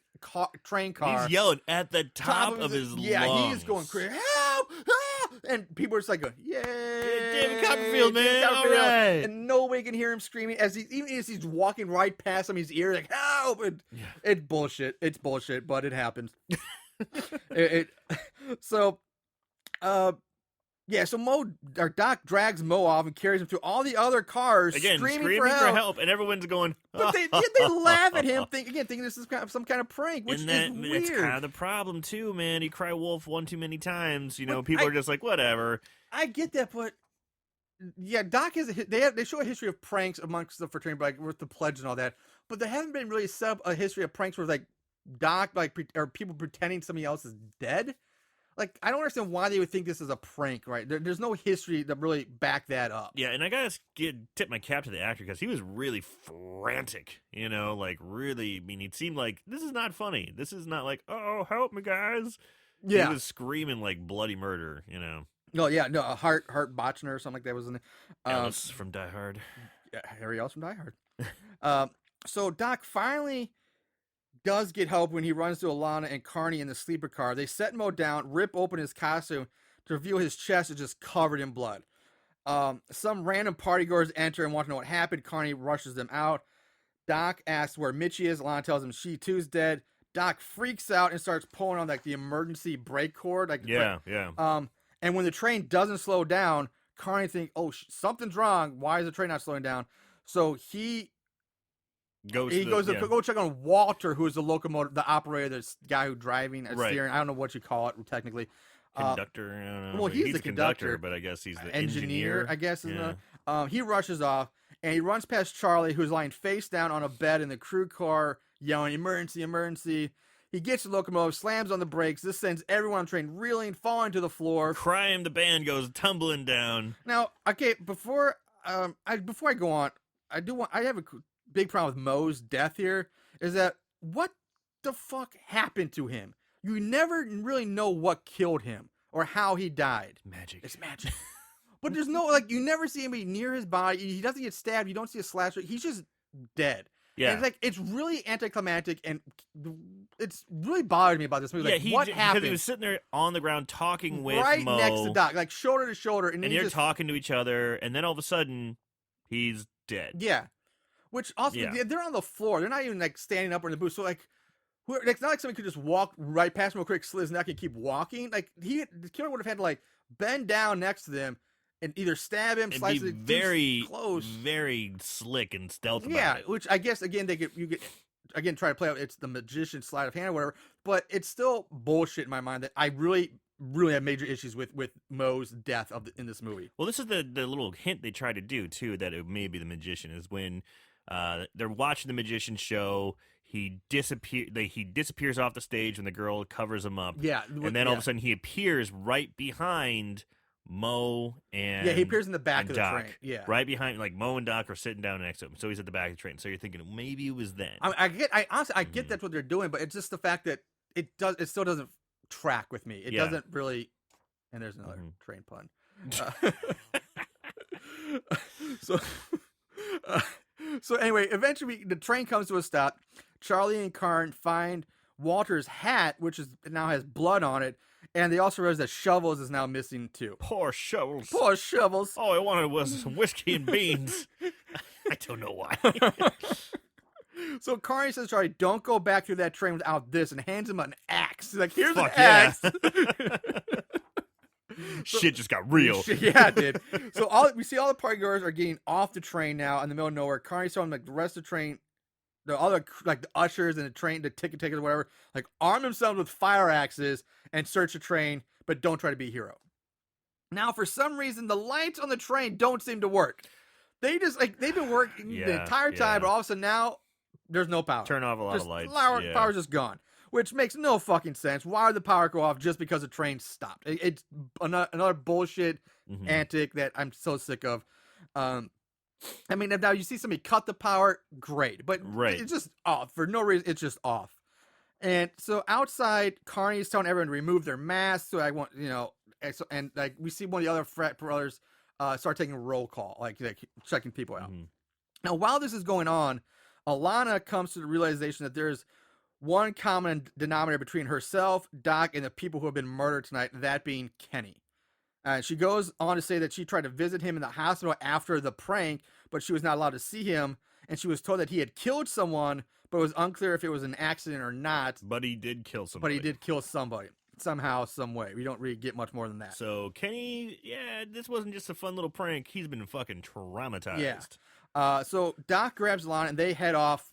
train car. He's yelling at the top of his lungs. Yeah, he's going crazy. Help! Help! And people are just like, yay! David Copperfield, man. David Copperfield. All right. And nobody can hear him screaming even as he's walking right past him. His ear like, help! And it's bullshit. It's bullshit, but it happens. Yeah, so Doc drags Mo off and carries him through all the other cars, Again, screaming for help. and everyone's going. But they laugh at him, thinking this is some kind of prank, which is weird. That's kind of the problem too, man. You cry wolf one too many times. You know, people are just like, whatever. I get that, but yeah, Doc they show a history of pranks amongst the fraternity, like with the pledge and all that. But there haven't been really set up a history of pranks where like Doc or people pretending somebody else is dead. Like, I don't understand why they would think this is a prank, right? There's no history that really back that up. Yeah, and I gotta tip my cap to the actor because he was really frantic, you know, like really, I mean, it seemed like, this is not funny. This is not like, oh, help me, guys. Yeah. He was screaming like bloody murder, you know. No, yeah, no, Hart Botchner or something like that was in it. Alice from Die Hard. Yeah, Harry Ellis from Die Hard. So Doc finally does get help when he runs to Alana and Carney in the sleeper car. They set Mo down, rip open his costume to reveal his chest is just covered in blood. Some random partygoers enter and want to know what happened. Carney rushes them out. Doc asks where Mitchie is. Alana tells him she too's dead. Doc freaks out and starts pulling on like the emergency brake cord. Yeah. And when the train doesn't slow down, Carney thinks, "Oh, something's wrong. Why is the train not slowing down?" So he goes to go check on Walter, who is the locomotive, the operator, the guy who's driving, steering. I don't know what you call it technically. Conductor. I don't know. Well, he's the conductor, but I guess he's the engineer. I guess. He rushes off and he runs past Charlie, who's lying face down on a bed in the crew car, yelling, "Emergency! Emergency!" He gets the locomotive, slams on the brakes. This sends everyone on the train reeling, falling to the floor. Crime, the band goes tumbling down. Now, okay, before I go on, I have a big problem with Moe's death here. Is that what the fuck happened to him? You never really know what killed him or how he died. Magic. It's magic. But there's no, like, you never see anybody near his body. He doesn't get stabbed. You don't see a slash. He's just dead. Yeah. And it's really anticlimactic, and it's really bothered me about this movie. Yeah, what happened? Because he was sitting there on the ground talking with right Mo, next to Doc, like shoulder to shoulder, and you're talking to each other, and then all of a sudden, he's dead. Yeah. Which also, they're on the floor. They're not even like standing up or in the booth. So like, it's not like somebody could just walk right past him real quick, slit his neck, and keep walking. Like the killer would have had to like bend down next to them and either stab him, slice it very close, very slick and stealth. Yeah, about it. which I guess again you could again try to play out. It's the magician's sleight of hand or whatever, but it's still bullshit in my mind that I really have major issues with Moe's death in this movie. Well, this is the little hint they try to do too that it may be the magician is when they're watching the magician show. He disappears off the stage when the girl covers him up. Yeah, and then all of a sudden he appears right behind Mo and he appears in the back of the Doc, train. Yeah, right behind, like Mo and Doc are sitting down next to him, so he's at the back of the train. So you're thinking maybe it was then. I honestly get that's what they're doing, but it's just the fact that it still doesn't track with me. It doesn't really. And there's another train pun. So anyway, eventually the train comes to a stop. Charlie and Karn find Walter's hat, which now has blood on it, and they also realize that Shovels is now missing too. Poor Shovels. Poor Shovels. All I wanted was some whiskey and beans. I don't know why. So Carney says, "Charlie, don't go back through that train without this," and hands him an axe. He's like, "Here's an axe." Shit just got real. Yeah, it did. So we see all the partygoers are getting off the train now in the middle of nowhere. Carney's telling them, like, the rest of the train, the other, like, the ushers and the train, the ticket takers, whatever, like, arm themselves with fire axes and search the train, but don't try to be a hero. Now, for some reason, the lights on the train don't seem to work. They just, like, they've been working the entire time, but all of a sudden now, there's no power. Turn off a lot of lights. Power's just gone. Which makes no fucking sense. Why would the power go off just because the train stopped? It's another bullshit antic that I'm so sick of. I mean, if now you see somebody cut the power, great. But it's just off. For no reason, it's just off. And so outside, Carney is telling everyone to remove their masks. So I want, and like we see one of the other frat brothers start taking a roll call, like checking people out. Now, while this is going on, Alana comes to the realization that there's one common denominator between herself, Doc, and the people who have been murdered tonight, that being Kenny. She goes on to say that she tried to visit him in the hospital after the prank, but she was not allowed to see him, and she was told that he had killed someone, but it was unclear if it was an accident or not. But he did kill somebody. Somehow, some way. We don't really get much more than that. So Kenny, this wasn't just a fun little prank. He's been fucking traumatized. Yeah. So Doc grabs Alana, and they head off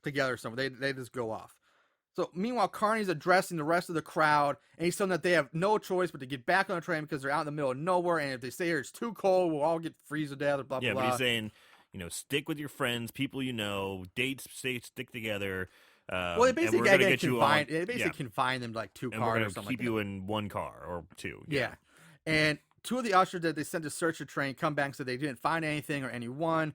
together somewhere. They just go off. So meanwhile, Carney's addressing the rest of the crowd, and he's telling them that they have no choice but to get back on the train because they're out in the middle of nowhere, and if they stay here, it's too cold, we'll all get freeze to death, or blah, blah, blah. Yeah, but he's saying, stick with your friends, people you know, dates, stick together. Well, they basically confine them to like two cars or something. We're going to keep you in one car or two. Yeah. And two of the ushers that they sent to search the train come back and said they didn't find anything or anyone.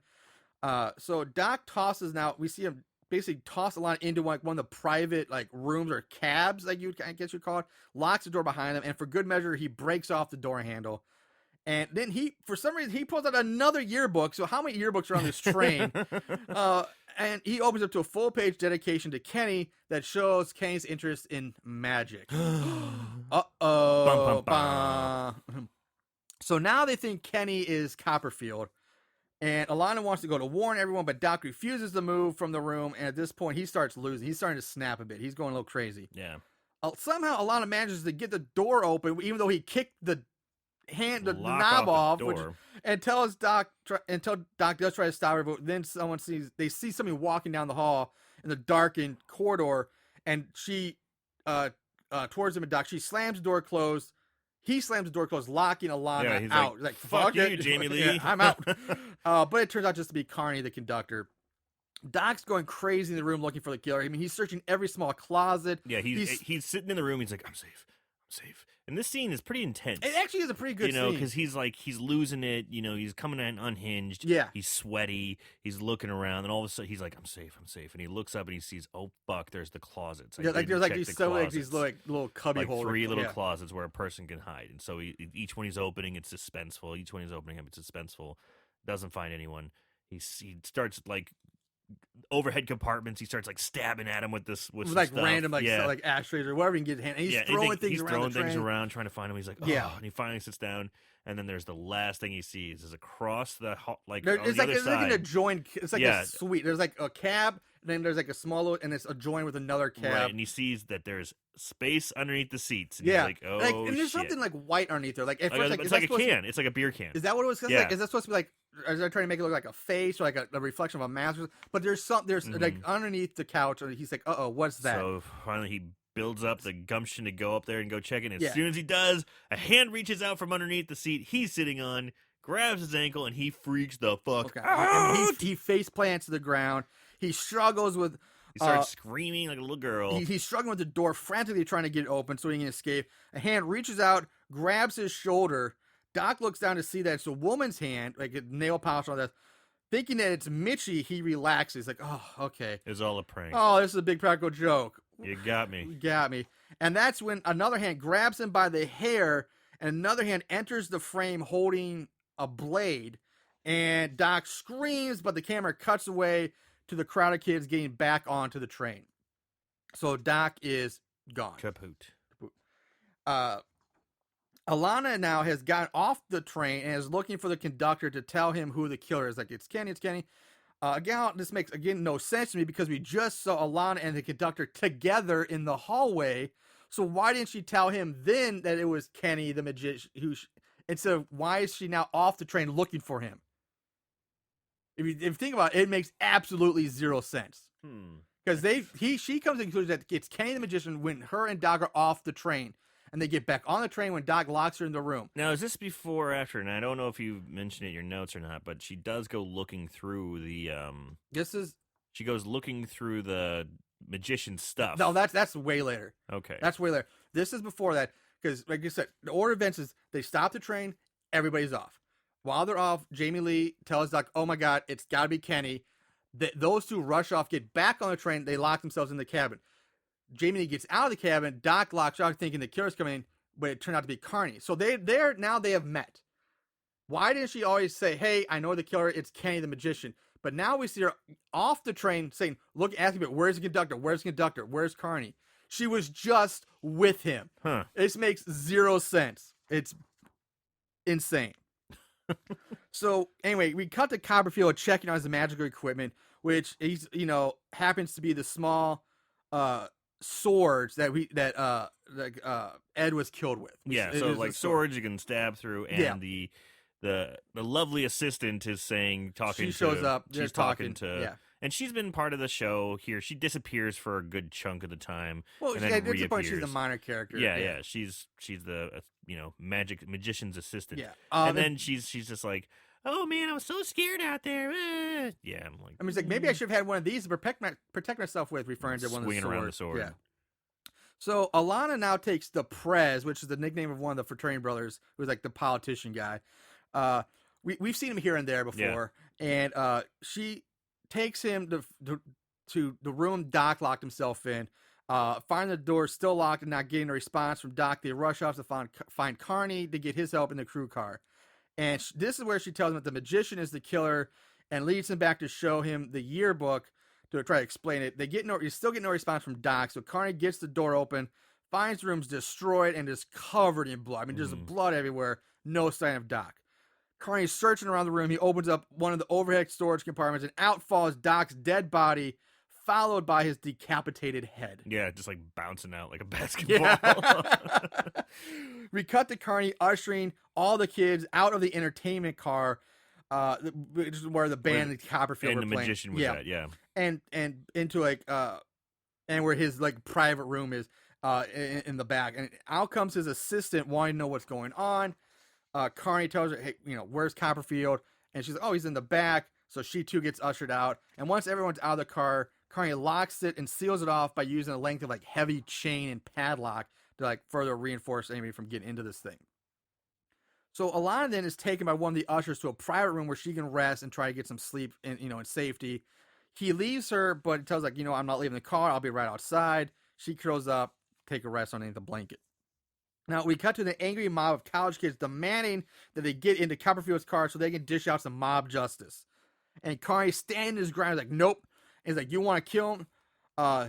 So Doc tosses now, we see him basically toss Alana into one of the private like rooms or cabs, like I guess you'd call it, locks the door behind him, and for good measure, he breaks off the door handle. And then for some reason, he pulls out another yearbook. So how many yearbooks are on this train? And he opens up to a full-page dedication to Kenny that shows Kenny's interest in magic. Bum, bum, bum. So now they think Kenny is Copperfield. And Alana wants to go to warn everyone, but Doc refuses to move from the room. And at this point, he starts losing. He's starting to snap a bit. He's going a little crazy. Yeah. Somehow, Alana manages to get the door open, even though he kicked the Lock knob off, the door. and tells Doc until Doc does try to stop her. But then they see somebody walking down the hall in the darkened corridor, and she towards him and Doc. She slams the door closed. He slams the door closed, locking Alana he's out. like, Fuck you, it. Jamie Lee. Yeah, I'm out. But it turns out just to be Carney, the conductor. Doc's going crazy in the room looking for the killer. I mean, he's searching every small closet. Yeah, he's sitting in the room. He's like, I'm safe. And this scene is pretty intense. It actually is a pretty good scene. Because he's losing it. He's coming in unhinged. Yeah. He's sweaty. He's looking around, and all of a sudden he's like, I'm safe. And he looks up and he sees, oh fuck, there's the closets. There's these little cubby holders. 3 little closets where a person can hide. And so each one he's opening, it's suspenseful. Each one he's opening up, it's suspenseful. Doesn't find anyone. He starts overhead compartments. He starts stabbing at him with like stuff. random ashtrays or whatever he can get his hand. And he's throwing things around. Trying to find him. He's like, oh, and he finally sits down. And then there's the last thing he sees is across the it's like an adjoined. It's like a suite. There's like a cab, and then there's like a small little, and it's adjoined with another cab. Right, and he sees that there's space underneath the seats. And he's like, oh, and there's something white underneath there. At first, it's like a can. It's like a beer can. Is that what it was? Yeah. Is that supposed to be is that trying to make it look like a face or like a reflection of a mask? But there's underneath the couch, and he's like, what's that? So finally he builds up the gumption to go up there and go check it. And as soon as he does, a hand reaches out from underneath the seat he's sitting on, grabs his ankle, and he freaks the fuck out. And he face plants to the ground. He struggles with. He starts screaming like a little girl. He's struggling with the door, frantically trying to get it open so he can escape. A hand reaches out, grabs his shoulder. Doc looks down to see that it's a woman's hand, like a nail polish on that. Thinking that it's Mitchie, he relaxes. Like, oh, okay. It's all a prank. Oh, this is a big practical joke. You got me. You got me. And that's when another hand grabs him by the hair, and another hand enters the frame holding a blade. And Doc screams, but the camera cuts away to the crowd of kids getting back onto the train. So Doc is gone. Kaput. Alana now has gotten off the train and is looking for the conductor to tell him who the killer is. Like, it's Kenny. Again, this makes, no sense to me because we just saw Alana and the conductor together in the hallway. So why didn't she tell him then that it was Kenny, the magician, instead of why is she now off the train looking for him? If you think about it, it makes absolutely zero sense. Because she comes to the conclusion that it's Kenny the magician when her and Doc are off the train. And they get back on the train when Doc locks her in the room. Now, is this before or after? And I don't know if you mentioned it in your notes or not, but she does go looking through the. She goes looking through the magician stuff. No, that's way later. Okay. That's way later. This is before that because, like you said, the order of events is they stop the train, everybody's off. While they're off, Jamie Lee tells Doc, "Oh my God, it's got to be Kenny." Those two rush off, get back on the train. They lock themselves in the cabin. Jamie Lee gets out of the cabin. Doc locks out, thinking the killer's coming in, but it turned out to be Carney. So they have met. Why didn't she always say, "Hey, I know the killer. It's Kenny the magician"? But now we see her off the train saying, "Look, asking me, where's the conductor? Where's the conductor? Where's Carney?" She was just with him. Huh. This makes zero sense. It's insane. So anyway, we cut to Copperfield checking on his magical equipment, which he's happens to be the small swords that Ed was killed with. Yeah, so swords you can stab through, and the lovely assistant is talking. She shows up. She's talking to, and she's been part of the show here. She disappears for a good chunk of the time. Well, and then at this reappears. point, she's a minor character. Yeah. She's the magician's assistant. Yeah, and then she's just like, "Oh man, I was so scared out there." Yeah, I'm like, it's like maybe I should have had one of these to protect myself with, referring to one of the swords. Around the sword. Yeah. So Alana now takes the Prez, which is the nickname of one of the fraternity brothers, who's like the politician guy. We've seen him here and there before, and she takes him to the room Doc locked himself in. Find the door still locked and not getting a response from Doc. They rush off to find Carney to get his help in the crew car. And this is where she tells him that the magician is the killer and leads him back to show him the yearbook to try to explain it. You still get no response from Doc, so Carney gets the door open, finds the room's destroyed and just covered in blood. I mean, there's blood everywhere, no sign of Doc. Carney's searching around the room. He opens up one of the overhead storage compartments, and out falls Doc's dead body, followed by his decapitated head. Yeah, just like bouncing out like a basketball. Yeah. We cut to Carney ushering all the kids out of the entertainment car, which is where the band and Copperfield and were the playing. magician was at, yeah. And into like and where his like private room is in the back. And out comes his assistant wanting to know what's going on. Carney tells her, hey, where's Copperfield? And she's like, oh, he's in the back. So she too gets ushered out. And once everyone's out of the car, Carney locks it and seals it off by using a length of like heavy chain and padlock to like further reinforce anybody from getting into this thing. So Alana then is taken by one of the ushers to a private room where she can rest and try to get some sleep in safety. He leaves her, but he tells like, I'm not leaving the car. I'll be right outside. She curls up, take a rest underneath the blanket. Now, we cut to the angry mob of college kids demanding that they get into Copperfield's car so they can dish out some mob justice. And Carney standing his ground, like, nope. And he's like, you want to kill him?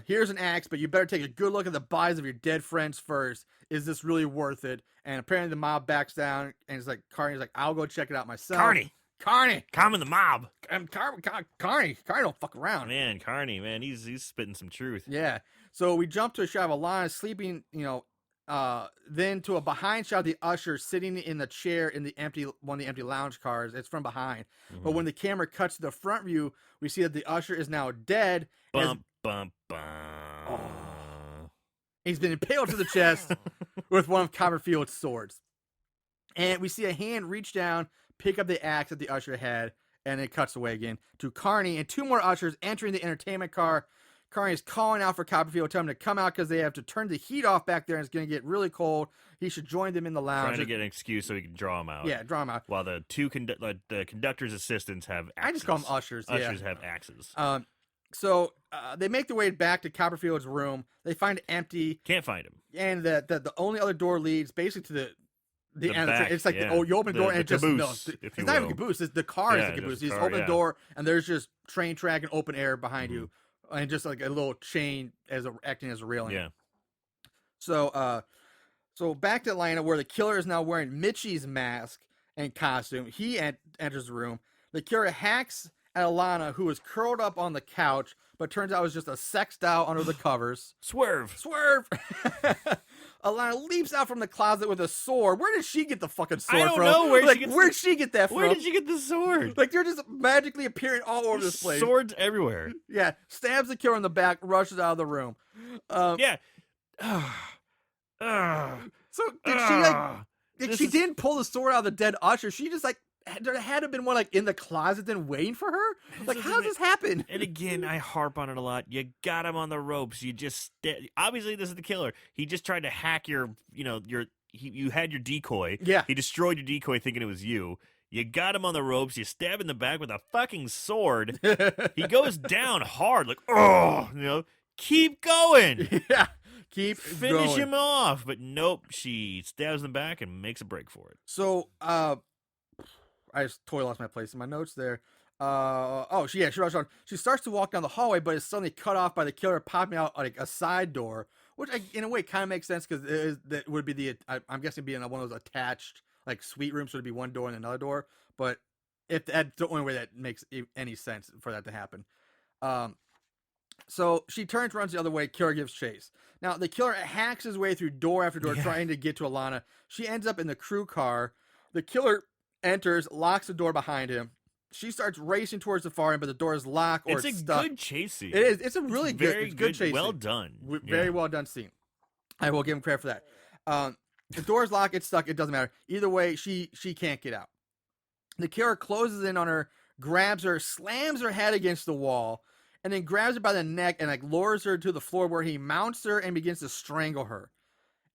Here's an axe, but you better take a good look at the bodies of your dead friends first. Is this really worth it? And apparently the mob backs down, and it's like, Carney's like, I'll go check it out myself. Carney! Calm in the mob. Carney don't fuck around. Man, Carney, man, he's spitting some truth. Yeah. So we jump to a shot of Alana sleeping, then to a behind shot of the usher sitting in the chair in one of the empty lounge cars. It's from behind. Mm-hmm. But when the camera cuts to the front view, we see that the usher is now dead. Bum, bum. Oh. He's been impaled to the chest with one of Copperfield's swords. And we see a hand reach down, pick up the axe that the usher had, and it cuts away again to Carney and two more ushers entering the entertainment car. Carney is calling out for Copperfield, telling him to come out because they have to turn the heat off back there and it's going to get really cold. He should join them in the lounge. Trying to get an excuse so he can draw him out. Yeah, draw him out. While the the conductor's assistants have axes. I just call them ushers. Ushers have axes. So they make their way back to Copperfield's room. They find it empty. Can't find him. And the only other door leads basically to the end. Back, it's like, you open the door and it just caboose, it's not even a caboose. It's the car is the caboose. You just open the door and there's just train track and open air behind you. And just like a little chain acting as a railing. Yeah. So back to Atlanta, where the killer is now wearing Mitchie's mask and costume. He enters the room. The killer hacks at Alana, who is curled up on the couch, but turns out it was just a sex doll under the covers. Swerve! Alana leaps out from the closet with a sword. Where did she get the fucking sword from? I don't know where'd she get that from? Where did she get the sword? Like, they're just magically appearing all over this place. Swords everywhere. Yeah. Stabs the killer in the back, rushes out of the room. Yeah. So did she didn't pull the sword out of the dead usher. She just like, there had to have been one like in the closet then waiting for her. Like, how does this happen? And again, I harp on it a lot. You got him on the ropes. You just obviously this is the killer. He just tried to hack you had your decoy. Yeah. He destroyed your decoy thinking it was you. You got him on the ropes. You stab in the back with a fucking sword. He goes down hard, like keep going. Yeah. Finish him off. But nope, she stabs in the back and makes a break for it. So I just totally lost my place in my notes there. She starts to walk down the hallway, but is suddenly cut off by the killer popping out like a side door, which in a way kind of makes sense because that would be I'm guessing being one of those attached like suite rooms, so it'd be one door and another door. But if that's the only way that makes any sense for that to happen. So she runs the other way. Killer gives chase. Now the killer hacks his way through door after door, trying to get to Alana. She ends up in the crew car. The killer enters, locks the door behind him. She starts racing towards the far end, but the door is locked or it's stuck. It's a good chase scene. It is. It's a really very good chase well scene. Done. Very well done scene. I will give him credit for that. The door is locked. It's stuck. It doesn't matter. Either way, she can't get out. The killer closes in on her, grabs her, slams her head against the wall, and then grabs her by the neck and like lowers her to the floor where he mounts her and begins to strangle her.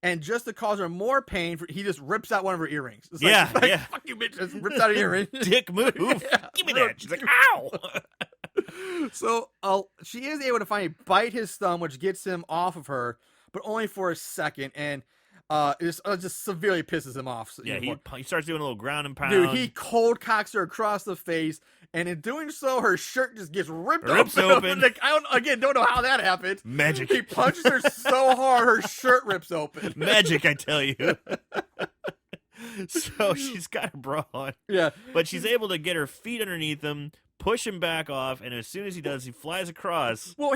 And just to cause her more pain, he just rips out one of her earrings. It's like, fuck you, bitch. Just rips out an earring. Dick move. Give me that. She's like, ow. So she is able to finally bite his thumb, which gets him off of her, but only for a second. And it just severely pisses him off. Yeah, even more. he starts doing a little ground and pound. Dude, he cold cocks her across the face, and in doing so, her shirt just gets ripped open. Like, don't know how that happened. Magic. He punches her so hard, her shirt rips open. Magic, I tell you. So she's got her bra on. Yeah. But she's able to get her feet underneath him, push him back off, and as soon as he does, he flies across. Well,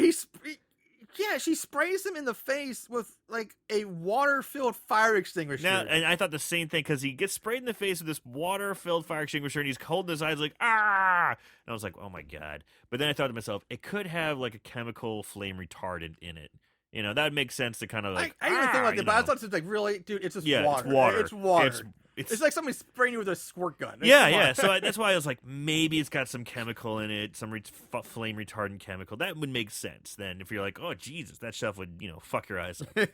she sprays him in the face with like a water-filled fire extinguisher. Now, and I thought the same thing because he gets sprayed in the face with this water-filled fire extinguisher, and he's holding his eyes like ah. And I was like, oh my god. But then I thought to myself, it could have like a chemical flame retardant in it. You know, that would make sense to kind of like. I didn't think about that, but I thought it was like, really, dude, it's just water. It's water. It's water. It's It's like somebody spraying you with a squirt gun. It's yeah. smart. So that's why I was like, maybe it's got some chemical in it, some flame retardant chemical. That would make sense. Then if you're like, oh Jesus, that stuff would fuck your eyes up.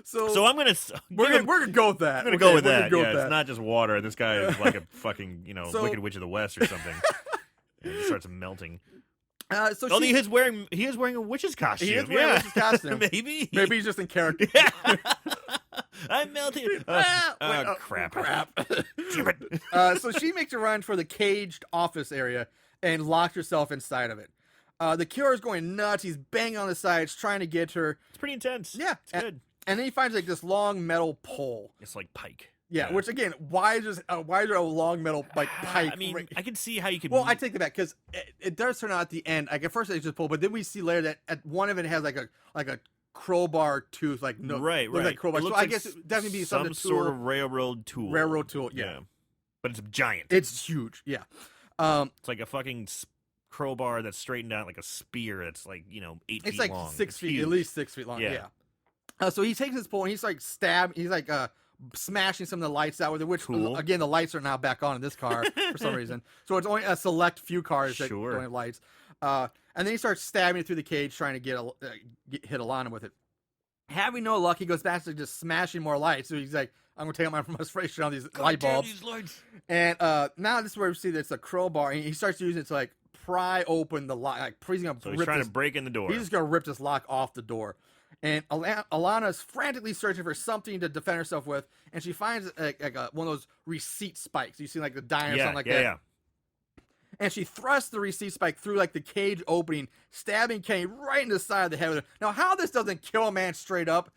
So I'm gonna we're gonna go with that. I'm gonna go with we're that. gonna go Yeah, with it's not just water. This guy is like a fucking So- Wicked Witch of the West or something. And he starts melting. So Oh, she, he is wearing a witch's costume. he is wearing a witch's costume. Maybe Maybe he's just in character. I'm melting. Crap. Damn it. So she makes a run for the caged office area and locks herself inside of it. The killer's going nuts. He's banging on the sides, trying to get her. It's pretty intense. Yeah, It's good. And then he finds like this long metal pole. It's like Pike. Yeah, which again, why is there a long metal like pipe? I mean, I can see how you could. Well, I take that back because it does turn out at the end. Like at first it's just pull, but then we see later that at one of it has like a crowbar tooth, like right. Like crowbar. It So looks I like guess it definitely be some sort of railroad tool. railroad tool. Yeah. But it's giant. It's huge. Yeah. It's like a fucking crowbar that's straightened out like a spear. That's like 8 It's feet like long. 6 It's feet, huge. at least 6 feet long. Yeah. So he takes his pole and he's like he's like smashing some of the lights out with it, which Cool. again the lights are now back on in this car for some reason. So it's only a select few cars that Sure. don't have lights. And then he starts stabbing it through the cage, trying to hit Alana with it. Having no luck, he goes back to just smashing more lights. So he's like, I'm gonna take out my frustration on these light bulbs. These lights. And now this is where we see that it's a crowbar, and he starts using it to like pry open the lock. Like he's gonna So he's rip trying this, to break in the door. He's just gonna rip this lock off the door. And Alana's frantically searching for something to defend herself with, and she finds one of those receipt spikes. You see like the dime or something like that. Yeah. And she thrusts the receipt spike through like the cage opening, stabbing Kenny right in the side of the head with it. Now, how this doesn't kill a man straight up?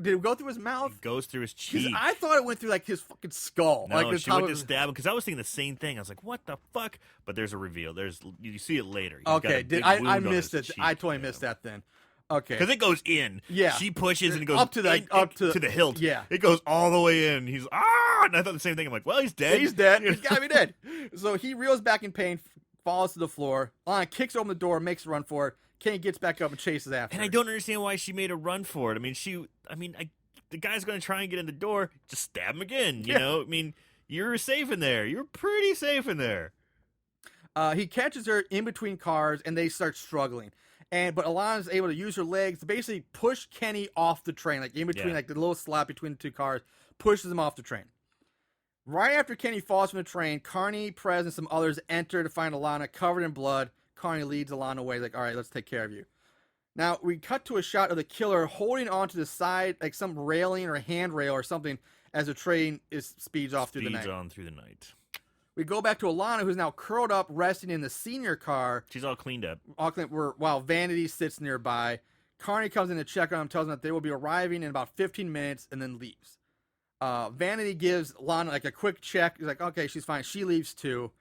Did it go through his mouth? It goes through his 'Cause cheek. I thought it went through like his fucking skull. No, like the she top went to of- stab him because I was thinking the same thing. I was like, "What the fuck?" But there's a reveal. You see it later. He's got a Okay, big I wound on missed his it. cheek, I totally missed that then. Okay. because it goes in. Yeah. she pushes and it goes Up to the- up to- the hilt. yeah. it goes all the way in. He's and I thought the same thing. I'm like, well, he's dead. He's dead. He's gotta be dead. So he reels back in pain, falls to the floor. Lana kicks open the door, makes a run for it. Kenny gets back up and chases after And her. I don't understand why she made a run for it. I mean, the guy's going to try and get in the door. Just stab him again. You Yeah. know, I mean, you're safe in there. You're pretty safe in there. He catches her in between cars, and they start struggling. But Alana's able to use her legs to basically push Kenny off the train, like in between, Yeah. like the little slot between the two cars, pushes him off the train. Right after Kenny falls from the train, Carney, Prez, and some others enter to find Alana covered in blood. Carney leads Alana away, like, all right, let's take care of you. Now, we cut to a shot of the killer holding onto the side, like some railing or handrail or something, as the train speeds off through the night. Speeds on through the night. We go back to Alana, who's now curled up, resting in the senior car, She's all cleaned up. while Vanity sits nearby. Carney comes in to check on him, tells him that they will be arriving in about 15 minutes, and then leaves. Vanity gives Lana like a quick check. He's like, okay, she's fine. She leaves too.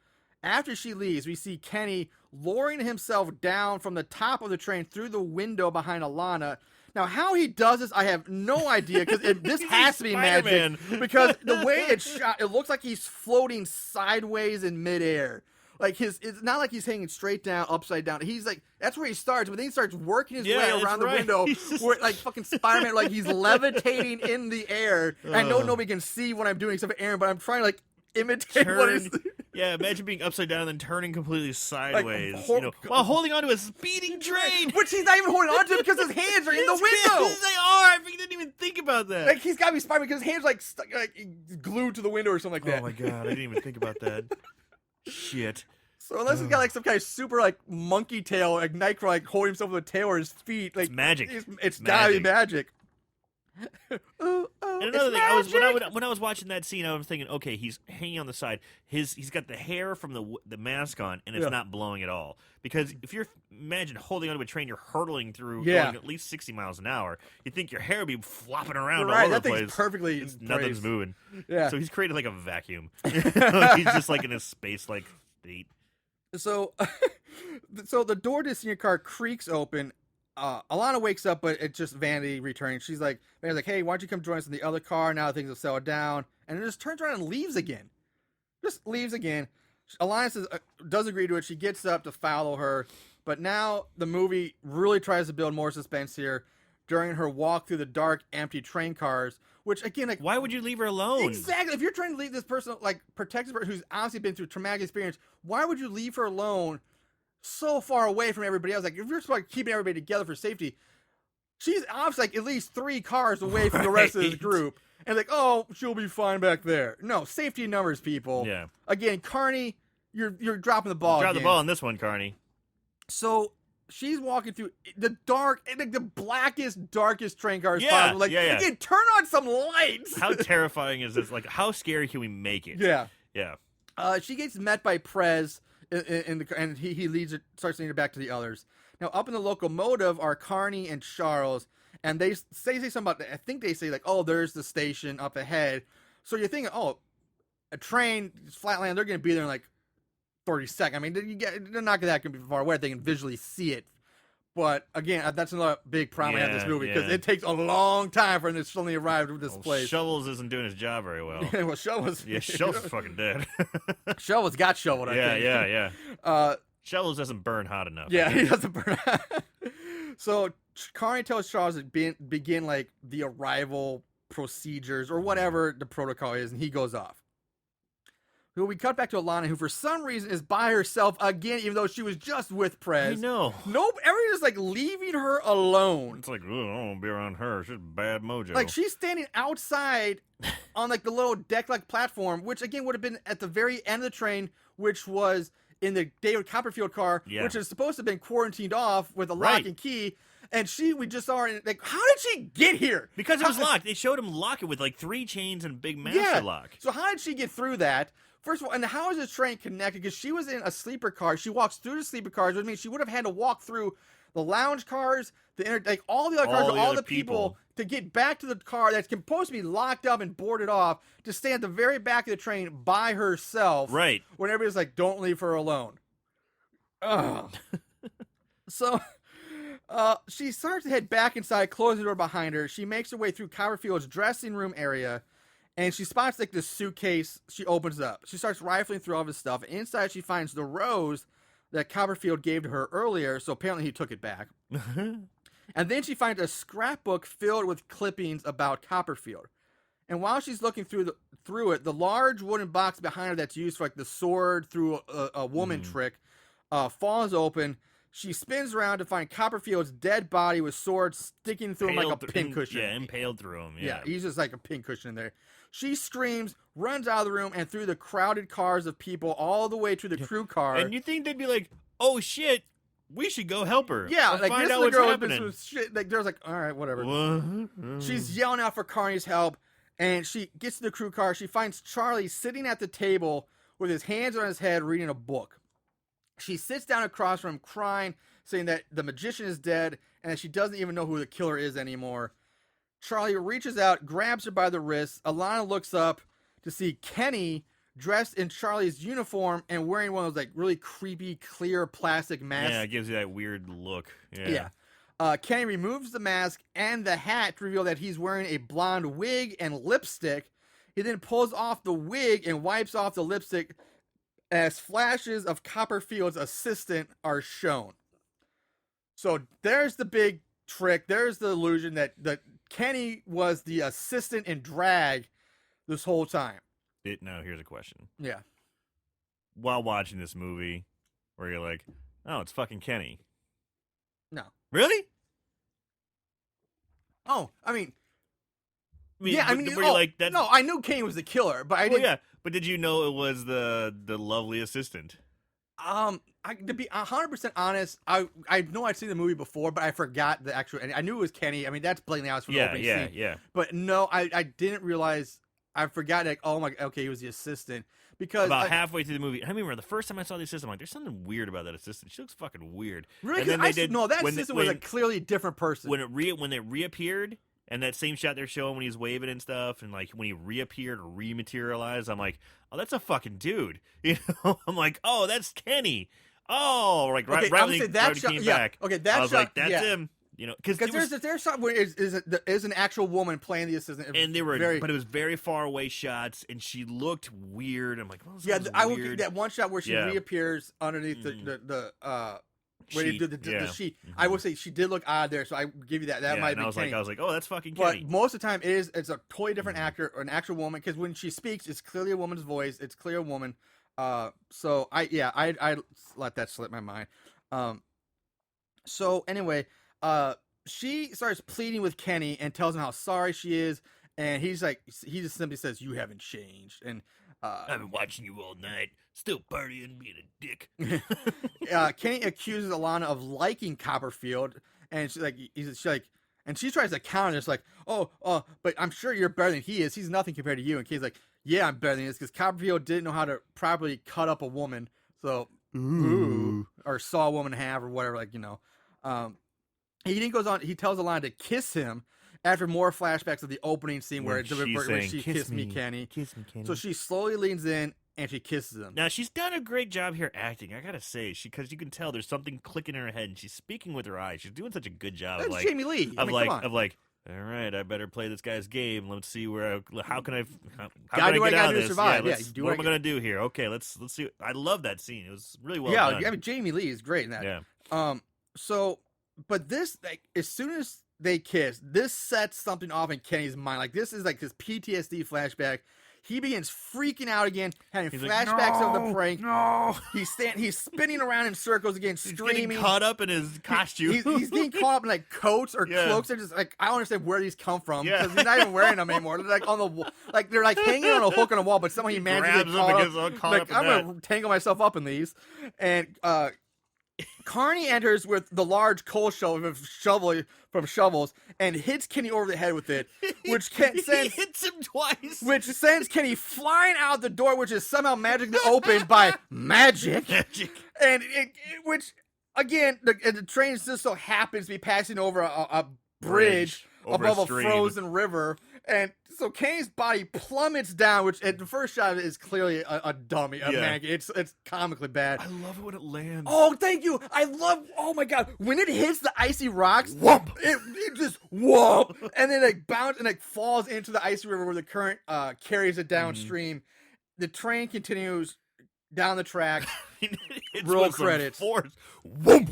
After she leaves, we see Kenny lowering himself down from the top of the train through the window behind Alana. Now, how he does this, I have no idea, because this He's has to be Spider-Man. magic. Because the way it's shot, it looks like he's floating sideways in midair. Like it's not like he's hanging straight down, upside down. He's like, that's where he starts, but then he starts working his Yeah, way that's around the right. window, He's just- where, like fucking Spider-Man, like he's levitating in the air. I know Ugh. nobody can see what I'm doing except for Aaron, but I'm trying to like imitate what he's. Yeah, imagine being upside down and then turning completely sideways, hor- while holding onto a speeding train. Which he's not even holding on to because his hands are in the window. They are. I didn't even think about that. Like he's got to be Spider-Man because his hands like stuck, like glued to the window or something like that. Oh my god, I didn't even think about that. Shit. So unless he's got like some kind of super like monkey tail, like Nightcrawler, like holding himself with a tail or his feet, like It's magic. It's gotta be magic. Ooh, And it's another thing, I was magic. when I was watching that scene, I was thinking, okay, he's hanging on the side. He's got the hair from the mask on, and it's Yeah. not blowing at all. Because if you're imagine holding onto a train, you're hurtling through, Yeah. going at least 60 miles an hour. You think your hair would be flopping around You're all right. over That the thing's place. perfectly Nothing's braced. moving. Yeah. So he's created like a vacuum. He's just like in a space like state. So, so the door to the senior car creaks open. Alana wakes up, but it's just Vanity returning. She's like, Vanity's like, hey, why don't you come join us in the other car? Now things have settled down. And it just turns around and leaves again. Just leaves again. Alana says, does agree to it. She gets up to follow her. But now the movie really tries to build more suspense here during her walk through the dark, empty train cars. Which, again, like, Why would you leave her alone? exactly. If you're trying to leave this person, like, protect this person who's obviously been through a traumatic experience, why would you leave her alone so far away from everybody else? Like, if you're supposed to keeping everybody together for safety, she's obviously like at least 3 cars away from the rest of this Right. group. And like, oh, she'll be fine back there. No, safety in numbers, people. Yeah. Again, Carney, you're dropping the ball. Drop the again. ball on this one, Carney. So she's walking through the dark, like the blackest, darkest train cars Yeah, possible. Like, yeah. again, turn on some lights. How terrifying is this? Like, how scary can we make it? Yeah. Yeah. She gets met by Prez in the and he leads her, starts leading her back to the others. Now up in the locomotive are Carney and Charles, and they say something about. I think they say like, "Oh, there's the station up ahead." So you're thinking, "Oh, a train, flatland. They're going to be there in like 30 seconds." I mean, they're not that going to be far away. They can visually see it. But again, that's another big problem I have with this movie because yeah. it takes a long time for them to suddenly arrive at this place. Shovels isn't doing his job very well. Well, Shovels. Yeah, Shovels is fucking dead. Shovels got shoveled. I think. Yeah. Shovels doesn't burn hot enough. Yeah, he doesn't burn out. So Carney tells Charles to begin like the arrival procedures or whatever the protocol is, and he goes off. So we cut back to Alana, who for some reason is by herself again, even though she was just with Prez. I know. Nope, everyone is like leaving her alone. It's like, oh, I don't want to be around her. She's bad mojo. Like she's standing outside on like the little deck-like platform, which again would have been at the very end of the train, which was in the David Copperfield car, Yeah. which is supposed to have been quarantined off with a lock Right. and key. And we just saw her, and like, how did she get here? Because it was locked. They showed him lock it with like 3 chains and a big master Yeah. lock. So how did she get through that? First of all, and how is this train connected? Because she was in a sleeper car. She walks through the sleeper cars, which means she would have had to walk through the lounge cars, like all the other cars, All the all other the people people. to get back to the car that's supposed to be locked up and boarded off to stay at the very back of the train by herself. Right. When everybody's like, don't leave her alone. Ugh. So she starts to head back inside, close the door behind her. She makes her way through Copperfield's dressing room area, and she spots like this suitcase. She opens it up. She starts rifling through all of his stuff. Inside, she finds the rose that Copperfield gave to her earlier, so apparently he took it back. And then she finds a scrapbook filled with clippings about Copperfield. And while she's looking through it, the large wooden box behind her that's used for like the sword through a woman trick falls open. She spins around to find Copperfield's dead body with sword sticking through him like a pincushion. Yeah, impaled through him. Yeah, Yeah. he's just like a pincushion in there. She screams, runs out of the room, and through the crowded cars of people all the way to the crew car. And you think they'd be like, oh shit, we should go help her. Yeah, Let's like find this out is the what's girl happening. who's shit. Like there's like, all right, whatever. What? She's yelling out for Carney's help, and she gets to the crew car. She finds Charlie sitting at the table with his hands on his head reading a book. She sits down across from him crying, saying that the magician is dead and that she doesn't even know who the killer is anymore. Charlie reaches out, grabs her by the wrist. Alana looks up to see Kenny dressed in Charlie's uniform and wearing one of those like really creepy clear plastic masks. Yeah, it gives you that weird look. Yeah. Kenny removes the mask and the hat to reveal that he's wearing a blonde wig and lipstick. He then pulls off the wig and wipes off the lipstick as flashes of Copperfield's assistant are shown. So there's the big trick. There's the illusion that Kenny was the assistant in drag this whole time. Now, here's a question. Yeah. While watching this movie, where you're like, oh, it's fucking Kenny. No. Really? Oh, I mean, Were you you like that? No, I knew Kenny was the killer, but I Well, didn't. yeah. But did you know it was the lovely assistant? To be 100% honest, I know I'd seen the movie before, but I forgot the actual. And I knew it was Kenny. I mean, that's blatantly obvious from the Yeah, opening yeah, scene. yeah. But no, I didn't realize. I forgot. Like, oh my, okay, he was the assistant because About halfway through the movie, I remember the first time I saw the assistant, I'm like, "There's something weird about that assistant. She looks fucking weird." really, And then they did no, that when assistant when, was a clearly different person. when it reappeared, and that same shot they're showing when he's waving and stuff, and like when he reappeared or rematerialized, I'm like, "Oh, that's a fucking dude." You know, I'm like, "Oh, that's Kenny." Oh, like Okay, right I when would he, say that right when he shot. came Yeah, back. okay, that I was shot. like, "That's yeah. him." You know, because Because there's a shot where is an actual woman playing the assistant, and they were, very, but it was very far away shots, and she looked weird. I'm like, "Oh, yeah. this I is will give weird." that one shot where she Yeah. reappears underneath the where they do the Yeah. sheet. I will say she did look odd there, so I give you that. That Yeah, might and be I was Kenny. like, "Oh, that's fucking But Kenny." most of the time, it's a totally different actor or an actual woman because when she speaks, it's clearly a woman's voice. It's clear a woman. So I let that slip my mind. So anyway, she starts pleading with Kenny and tells him how sorry she is, and he just simply says, "You haven't changed," and I've been watching you all night, still partying, being a dick. Kenny accuses Alana of liking Copperfield, and and she tries to counter. It's like, but I'm sure you're better than he is. He's nothing compared to you. And Kenny's like, yeah, I'm better than he is because Copperfield didn't know how to properly cut up a woman, so ooh, or saw a woman in half or whatever. He then goes on. He tells Alana to kiss him. After more flashbacks of the opening scene where she kissed me, Kenny. Kiss me, Kenny. So she slowly leans in and she kisses him. Now she's done a great job here acting. I gotta say, because you can tell there's something clicking in her head, and she's speaking with her eyes. She's doing such a good job. That's of Jamie Lee. Of come on. all right, I better play this guy's game. Let's see how can I Gotta do what I get gotta out do of to this? survive. Yeah, Do what what am I gonna do here? Okay, let's see. I love that scene. It was really well yeah, done. I mean Jamie Lee is great in that. Yeah. So, but this as soon as they kiss, this sets something off in Kenny's mind. Like this is like his PTSD flashback. He begins freaking out again, having He's flashbacks like, of the prank. No. He's spinning around in circles again, He's screaming. getting caught up in his costume. He's getting caught up in like coats or Yeah. cloaks. They're just like I don't understand where these come from Yeah. because he's not even wearing them anymore. They're like on the wall, like they're like hanging on a hook on a wall, but somehow he manages to grabs get them caught and up. gets all caught Like up in I'm that. gonna tangle myself up in these, and Carney enters with the large coal shovel from shovels and hits Kenny over the head with it, which He sends hits him twice. which sends Kenny flying out the door, which is somehow magically opened by magic. Magic. And which again, the train just so happens to be passing over a bridge Over above a stream. frozen river, and so Kenny's body plummets down. Which at the first shot is clearly a dummy, a Yeah. mannequin. It's comically bad. I love it when it lands. Oh, thank you. I love. Oh my god, when it hits the icy rocks, Whoop. it just whoop, and then it bounces and it falls into the icy river where the current carries it downstream. The train continues down the track. It's Roll with some credits. force. Whoop.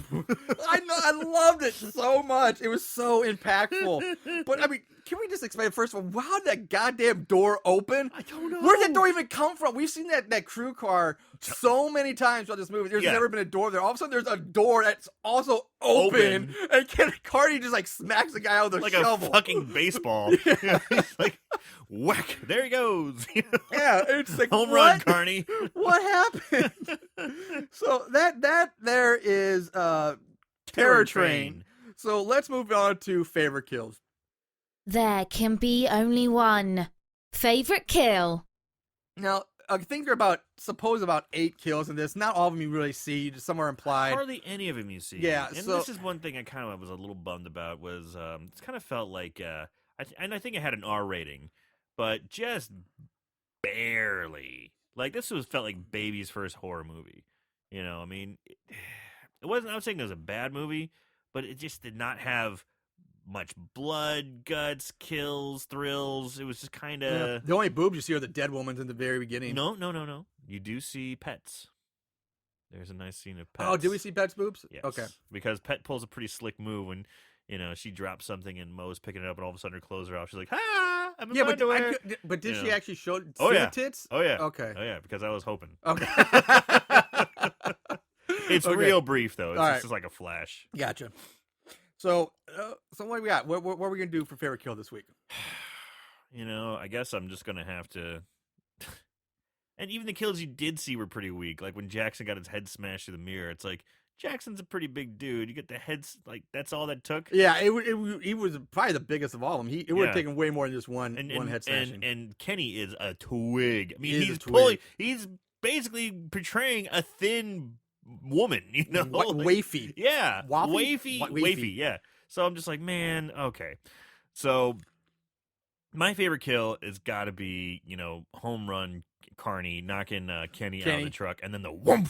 I know, I loved it so much. It was so impactful. But I mean, can we just explain first of all, how did that goddamn door open? I don't know. Where did that door even come from? We've seen that crew car so many times throughout this movie. There's Yeah. never been a door there. All of a sudden, there's a door that's also open. And Cardi just like smacks the guy out with a like shovel. a fucking baseball. He's like, whack! There he goes. Yeah, it's like Home what? run, Carney. What happened? So that there is Terror Train. So let's move on to favorite kills. There can be only one. Favorite kill? Now, I think there are about 8 kills in this. Not all of them you really see, just some are implied. Hardly any of them you see. Yeah, and so- this is one thing I kind of was a little bummed about was it kind of felt like I think it had an R rating, but just barely. Like this felt like baby's first horror movie. You know, I mean, it wasn't. I was saying it was a bad movie, but it just did not have much blood, guts, kills, thrills. It was just kind Yeah. of The only boobs you see are the dead woman's in the very beginning. no. You do see pets. There's a nice scene of pets. Oh, did we see Pet's boobs? Yes. Okay. Because Pet pulls a pretty slick move when, she drops something and Moe's picking it up and all of a sudden her clothes are off. She's like, "Ah, I'm in Yeah, my but underwear." did she Yeah. actually show Oh, see yeah. the tits? Oh yeah. Okay. Oh yeah, because I was hoping. Okay. It's Okay. real brief though. It's All just right. like a flash. Gotcha. So what do we got? What are we gonna do for favorite kill this week? I guess I'm just gonna have to. And even the kills you did see were pretty weak. Like when Jackson got his head smashed through the mirror, it's like Jackson's a pretty big dude. You get the heads, like that's all that took. Yeah, he was probably the biggest of all of them. It would have Yeah. taken way more than just one And head smashing. and Kenny is a twig. I mean, He is a he's twig. pulling. He's basically portraying a thin woman. You know, Wafy. Yeah, Waffy? wafy. Yeah. So I'm just like, man, okay. So my favorite kill has got to be, home run Carney knocking Kenny out of the truck, and then the whoomp,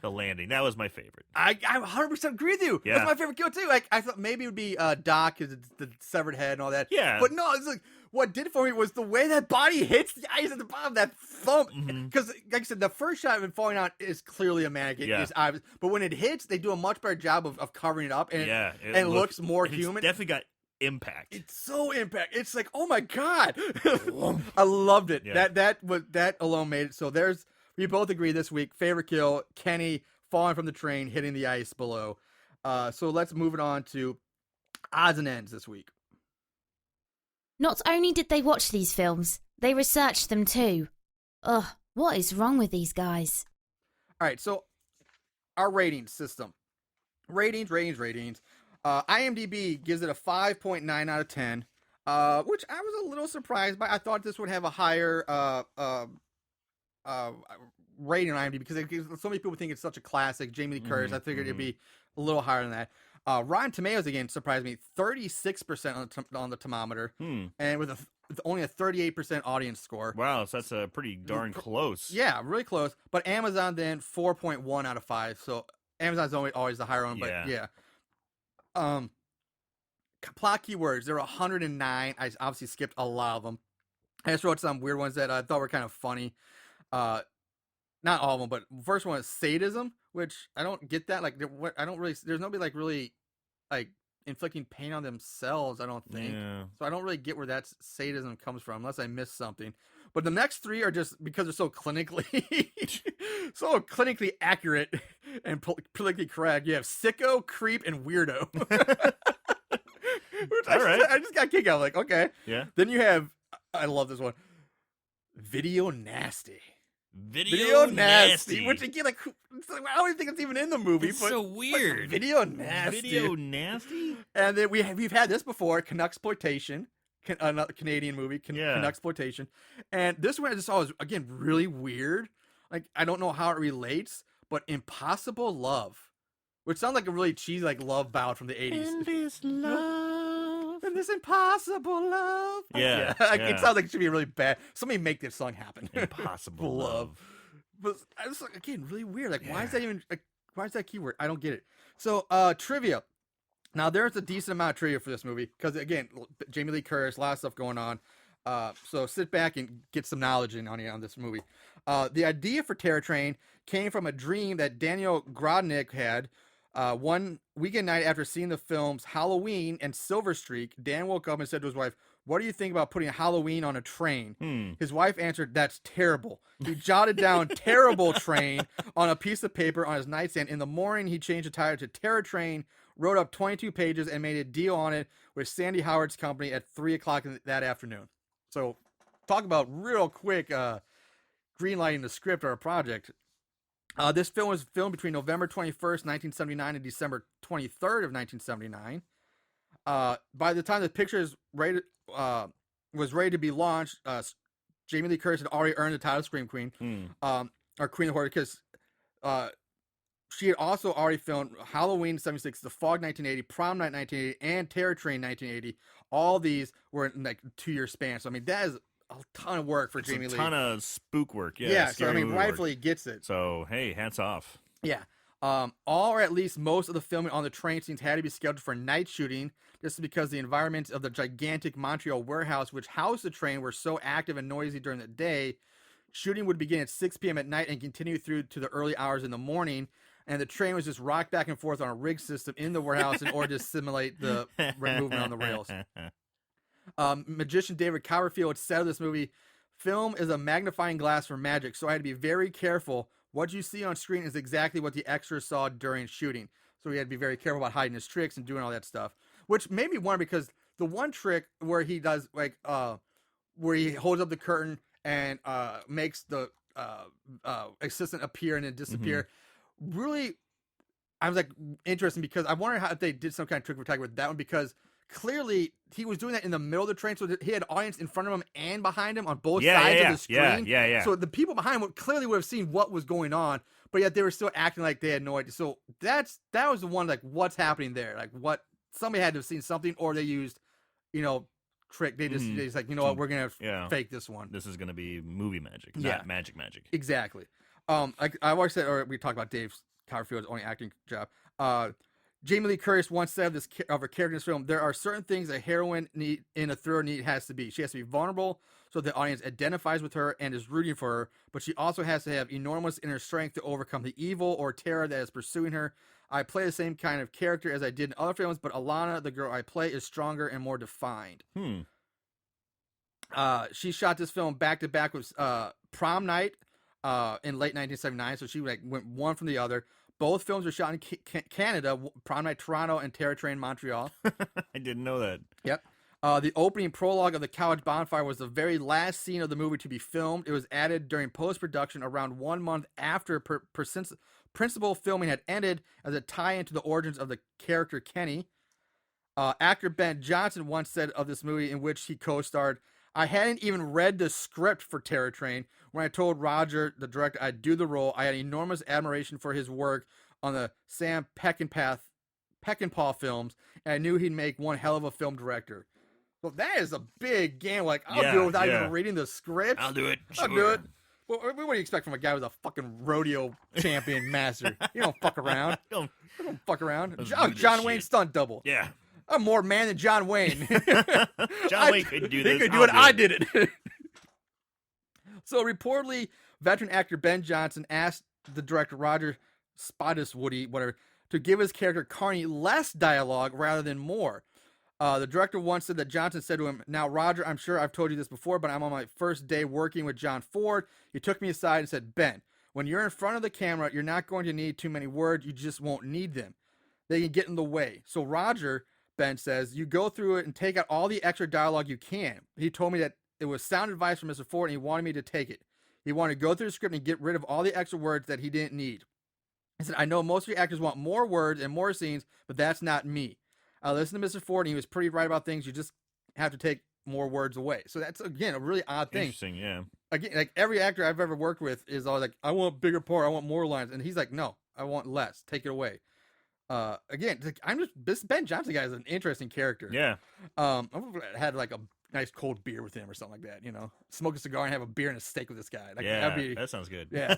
the landing. That was my favorite. I 100% agree with you. Yeah. That's my favorite kill too. Like I thought maybe it would be Doc because it's the severed head and all that. Yeah. But no, it's like what did it for me was the way that body hits the ice at the bottom, that thump. Mhm. Because like I said, the first shot of him falling out is clearly a mannequin. Yeah. It's obvious. But when it hits, they do a much better job of covering it up, and Yeah, it looks more it's human. definitely got impact. It's so impact. It's like, oh my god, I loved it. Yeah. That alone made it. So we both agree this week. Favorite kill: Kenny falling from the train, hitting the ice below. So let's move it on to odds and ends this week. Not only did they watch these films, they researched them too. Ugh, what is wrong with these guys? All right, so our rating system, ratings. IMDb gives it a 5.9 out of 10, which I was a little surprised by. I thought this would have a higher rating on IMDb because so many people think it's such a classic. Jamie Lee Curtis, I figured it'd be a little higher than that. Rotten Tomatoes again surprised me, 36% on the thermometer, and with only a 38% audience score. Wow, so that's a pretty darn close. Yeah, really close. But Amazon then 4.1 out of 5. So Amazon's always the higher one. But yeah. Plot keywords, there were 109. I obviously skipped a lot of them. I just wrote some weird ones that I thought were kind of funny. Not all of them, but first one is sadism, which I don't get that. Like, there's nobody like really like inflicting pain on themselves, I don't think. Yeah. So I don't really get where that sadism comes from, unless I missed something. But the next three are just because they're so clinically accurate and politically correct. You have sicko, creep, and weirdo. Which I just got kicked out. Like, okay. Yeah. Then you have, I love this one, video nasty. Video nasty. Which again, like, I don't even think it's even in the movie. It's but so weird. Like, video nasty. Video nasty. And then we've had this before, Canucksploitation, another Canadian movie, Canucksploitation. And this one I just saw was again really weird. Like I don't know how it relates, but Impossible Love, which sounds like a really cheesy like love ballad from the 80s. And this love. And this impossible love. Yeah. It sounds like it should be really bad. Somebody make this song happen. Impossible love. But I was like, again, really weird. Like, why is that even? Like, why is that keyword? I don't get it. So, trivia. Now, there's a decent amount of trivia for this movie because, again, Jamie Lee Curtis, a lot of stuff going on. So sit back and get some knowledge on this movie. The idea for Terror Train came from a dream that Daniel Grodnick had. One weekend night after seeing the films Halloween and Silver Streak, Dan woke up and said to his wife, "What do you think about putting Halloween on a train?" His wife answered, "That's terrible." He jotted down "terrible train" on a piece of paper on his nightstand. In the morning, he changed the title to Terror Train, wrote up 22 pages, and made a deal on it with Sandy Howard's company at 3 o'clock that afternoon. So, talk about real quick greenlighting the script or a project. This film was filmed between November 21st, 1979 and December 23rd of 1979. By the time the picture was ready to be launched, Jamie Lee Curtis had already earned the title of Scream Queen, or Queen of Horror, because she had also already filmed Halloween 76, The Fog 1980, Prom Night 1980, and Terror Train 1980. All these were in like 2-year span. So I mean, that is a ton of work for Jamie Lee. A ton of spook work. Yeah, so I scary mean, movie rightfully work. gets it. So hey, hats off. Yeah. All or at least most of the filming on the train scenes had to be scheduled for night shooting, just because the environments of the gigantic Montreal warehouse, which housed the train, were so active and noisy during the day. Shooting would begin at 6 p.m. at night and continue through to the early hours in the morning. And the train was just rocked back and forth on a rig system in the warehouse in order to simulate the movement on the rails. Magician David Copperfield said of this movie, "Film is a magnifying glass for magic, so I had to be very careful. What you see on screen is exactly what the extras saw during shooting." So he had to be very careful about hiding his tricks and doing all that stuff, which made me wonder, because the one trick where he does like where he holds up the curtain and makes the assistant appear and then disappear. Really, I was like interesting because I wonder how if they did some kind of trick for Tiger with that one, because clearly he was doing that in the middle of the train, so he had audience in front of him and behind him on both sides of the screen. Yeah. So the people behind him clearly would have seen what was going on, but yet they were still acting like they had no idea. So that was the one, like, what's happening there? Like, what, somebody had to have seen something, or they used, trick. They just like, what, we're gonna fake this one. This is gonna be movie magic, not magic. Exactly. I always said, or we talked about Dave Copperfield's only acting job. Jamie Lee Curtis once said of her character in this film, there are certain things a heroine in a thriller has to be. She has to be vulnerable so the audience identifies with her and is rooting for her, but she also has to have enormous inner strength to overcome the evil or terror that is pursuing her. I play the same kind of character as I did in other films, but Alana, the girl I play, is stronger and more defined. She shot this film back to back with Prom Night in late 1979, so she went one from the other. Both films were shot in Canada, Prom Night Toronto and Terror Train Montreal. I didn't know that. Yep. The opening prologue of the college bonfire was the very last scene of the movie to be filmed. It was added during post-production around 1 month after principal filming had ended as a tie-in to the origins of the character Kenny. Actor Ben Johnson once said of this movie, in which he co-starred, I hadn't even read the script for Terror Train. When I told Roger, the director, I'd do the role, I had enormous admiration for his work on the Sam Peckinpah films, and I knew he'd make one hell of a film director. Well, that is a big gamble. Like, I'll do it without even reading the script. I'll do it. I'll do it. Well, what do you expect from a guy who's a fucking rodeo champion master? You don't fuck around. Don't fuck around. Let's John do Wayne this stunt double. Yeah. I'm more man than John Wayne. John Wayne couldn't do this. He could do it. I did it. So reportedly, veteran actor Ben Johnson asked the director Roger Spottiswoode, whatever, to give his character Carney less dialogue rather than more. The director once said that Johnson said to him, now, Roger, I'm sure I've told you this before, but I'm on my first day working with John Ford. He took me aside and said, Ben, when you're in front of the camera, you're not going to need too many words. You just won't need them. They can get in the way. So Roger, Ben says, you go through it and take out all the extra dialogue you can. He told me that it was sound advice from Mr. Ford, and he wanted me to take it. He wanted to go through the script and get rid of all the extra words that he didn't need. He said, I know most of your actors want more words and more scenes, but that's not me. I listened to Mr. Ford, and he was pretty right about things. You just have to take more words away. So that's, again, a really odd thing. Interesting, yeah. Again, like every actor I've ever worked with is always like, I want bigger part, I want more lines. And he's like, no, I want less. Take it away. Again, this Ben Johnson guy is an interesting character. Yeah. I had like a nice cold beer with him or something like that, smoke a cigar and have a beer and a steak with this guy. Like, That sounds good. Yeah.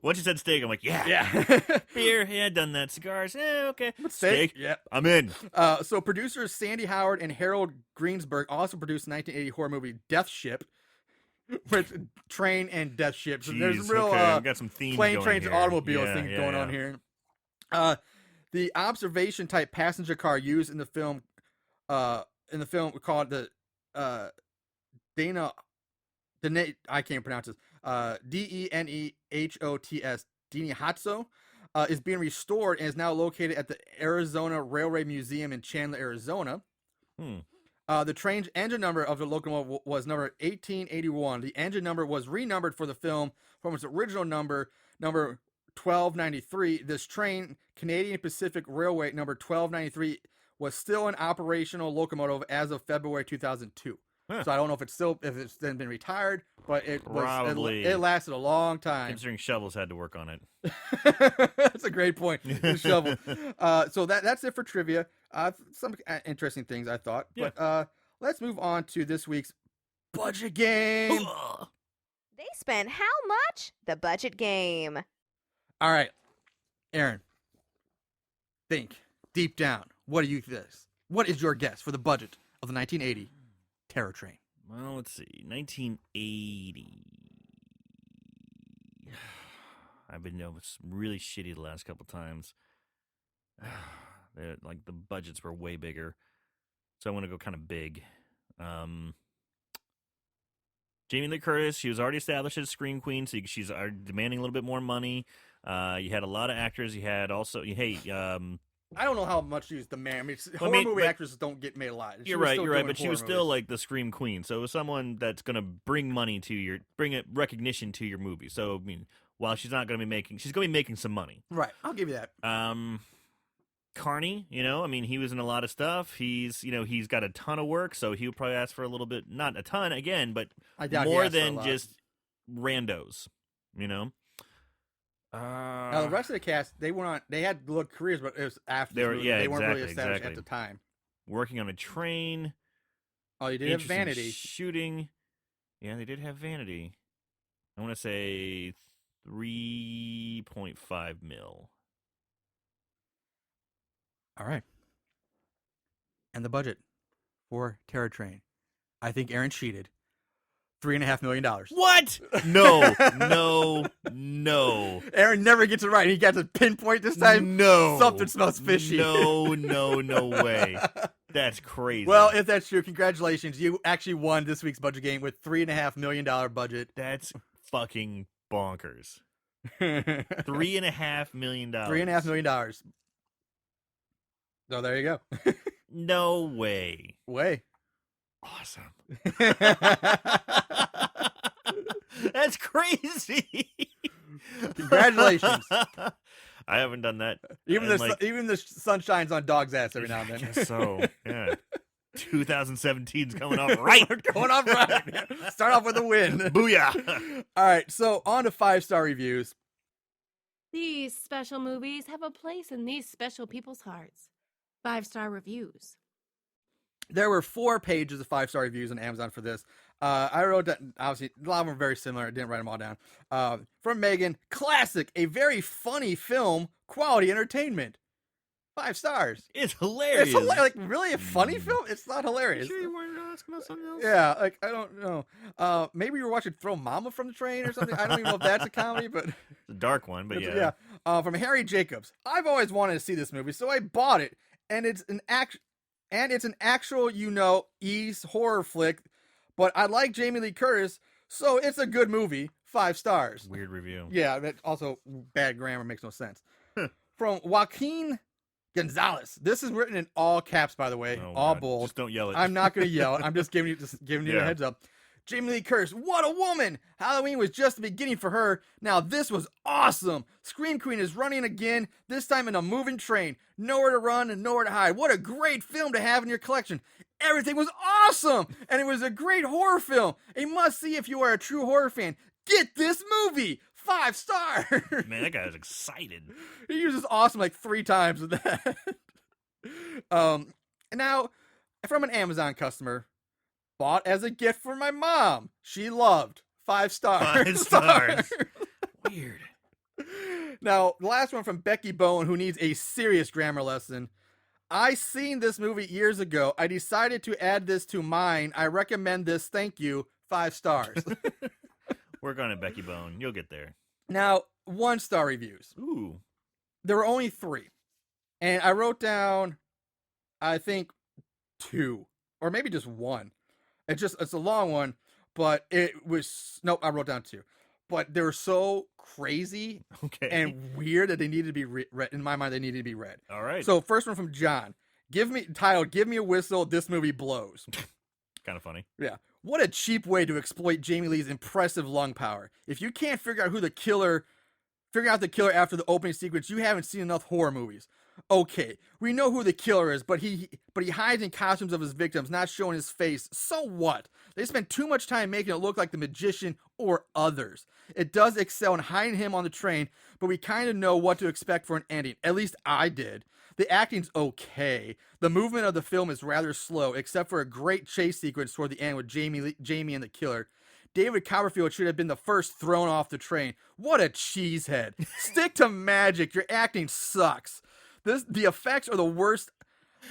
Once you said steak, I'm like, yeah. Beer, done that. Cigars, okay. Steak, yeah. I'm in. So producers Sandy Howard and Harold Greensburg also produced the 1980 horror movie Death Ship, with train and death ships. Jeez, There's some real we got some themes plane, going trains, here. and automobiles Yeah, things yeah, going yeah. on here. The observation type passenger car used in the film called the I can't pronounce this. Denehhots. Denihatsu is being restored and is now located at the Arizona Railway Museum in Chandler, Arizona. The train's engine number of the locomotive was number 1881. The engine number was renumbered for the film from its original number 1293. This train, Canadian Pacific Railway number 1293, was still an operational locomotive as of February 2002. So I don't know if it's then been retired, but it lasted a long time. Considering shovels had to work on it. That's a great point. The shovel. So that's it for trivia. Some interesting things I thought, but let's move on to this week's budget game. They spent how much? The budget game. All right, Aaron. Think deep down. What do you guess? What is your guess for the budget of the 1980 Terror Train? Well, let's see. 1980. I've been really shitty the last couple times. Like the budgets were way bigger, so I want to go kind of big. Jamie Lee Curtis, she was already established as Scream Queen, so she's demanding a little bit more money. You had a lot of actors. You had also, I don't know how much she's the man. I mean, Well, horror movie but- actresses don't get made a lot. She You're was right, still you're right, doing but she horror was still movies. like the scream queen. So it was someone that's gonna bring money to bring it recognition to your movie. So I mean, while she's not gonna be making, she's gonna be making some money. Right. I'll give you that. Carney, I mean, he was in a lot of stuff. He's got a ton of work, so he would probably ask for a little bit, not a ton again, but I doubt he more asked for a than lot. just randos. Now the rest of the cast, they had good careers, but it was after They this were- movie. yeah, They weren't really exactly, established exactly. at the time. working on a train. Oh, you did have Interesting Vanity. shooting. Yeah, they did have Vanity. I want to say 3.5 mil. All right. And the budget for Terror Train, I think Aaron cheated. $3.5 million. What? No, no. Aaron never gets it right. He got to pinpoint this time. No. Something smells fishy. No way. That's crazy. Well, if that's true, congratulations. You actually won this week's budget game with $3.5 million budget. that's fucking bonkers. $3.5 million. $3.5 million. So there you go. No way. Way. Awesome. That's crazy. Congratulations. I haven't done that. Even in, even the sun shines on dog's ass every now and I then. guess so. Yeah. 2017's coming off right. Going off right. Start off with a win. Booyah. All right, so on to 5-star reviews. These special movies have a place in these special people's hearts. 5-star reviews. There were 4 pages of 5-star reviews on Amazon for this. I wrote that, obviously, a lot of them are very similar. I didn't write them all down. From Megan, classic, a very funny film, quality entertainment. 5 stars. It's hilarious. It's like really a funny film? It's not hilarious. Sure you wanted to ask about something else? Yeah, like, I don't know. Maybe you were watching Throw Mama from the Train or something. I don't even know if that's a comedy, but... It's a dark one, but It's- yeah. From Harry Jacobs. I've always wanted to see this movie, so I bought it, and it's an actual, ease horror flick. But I like Jamie Lee Curtis, so it's a good movie. 5 stars. Weird review. Yeah, that also bad grammar makes no sense. From Joaquin Gonzalez. This is written in all caps, by the way, Oh, all God. bold. Just don't yell it. I'm not gonna yell. I'm just giving you a Yeah. heads up. Jamie Lee Curtis, what a woman! Halloween was just the beginning for her. Now this was awesome. Scream Queen is running again, this time in a moving train. Nowhere to run and nowhere to hide. What a great film to have in your collection. Everything was awesome, and it was a great horror film. A must-see if you are a true horror fan. Get this movie! 5 stars! Man, that guy was excited. He uses awesome like 3 times with that. Now, from an Amazon customer, bought as a gift for my mom. She loved. 5 stars. 5 stars. Weird. Now, the last one from Becky Bowen, who needs a serious grammar lesson. I seen this movie years ago. I decided to add this to mine. I recommend this. Thank you. 5 stars. Work on it, Becky Bone. You'll get there. Now, 1-star reviews. Ooh. There were only 3. And I wrote down, I think, 2. Or maybe just 1. It's a long one, but it was, nope, I wrote down 2. But they were so crazy Okay. and weird that they needed to be read. In my mind, they needed to be read. All right. So, first one from John. Give me a whistle. This movie blows. Kind of funny. Yeah. What a cheap way to exploit Jamie Lee's impressive lung power. If you can't figure out the killer after the opening sequence, you haven't seen enough horror movies. Okay, we know who the killer is, but he hides in costumes of his victims, not showing his face. So what? They spent too much time making it look like the magician or others. It does excel in hiding him on the train, but we kind of know what to expect for an ending. At least I did. The acting's okay. The movement of the film is rather slow, except for a great chase sequence toward the end with Jamie and the killer. David Copperfield should have been the first thrown off the train. What a cheesehead. Stick to magic. Your acting sucks. The effects are the worst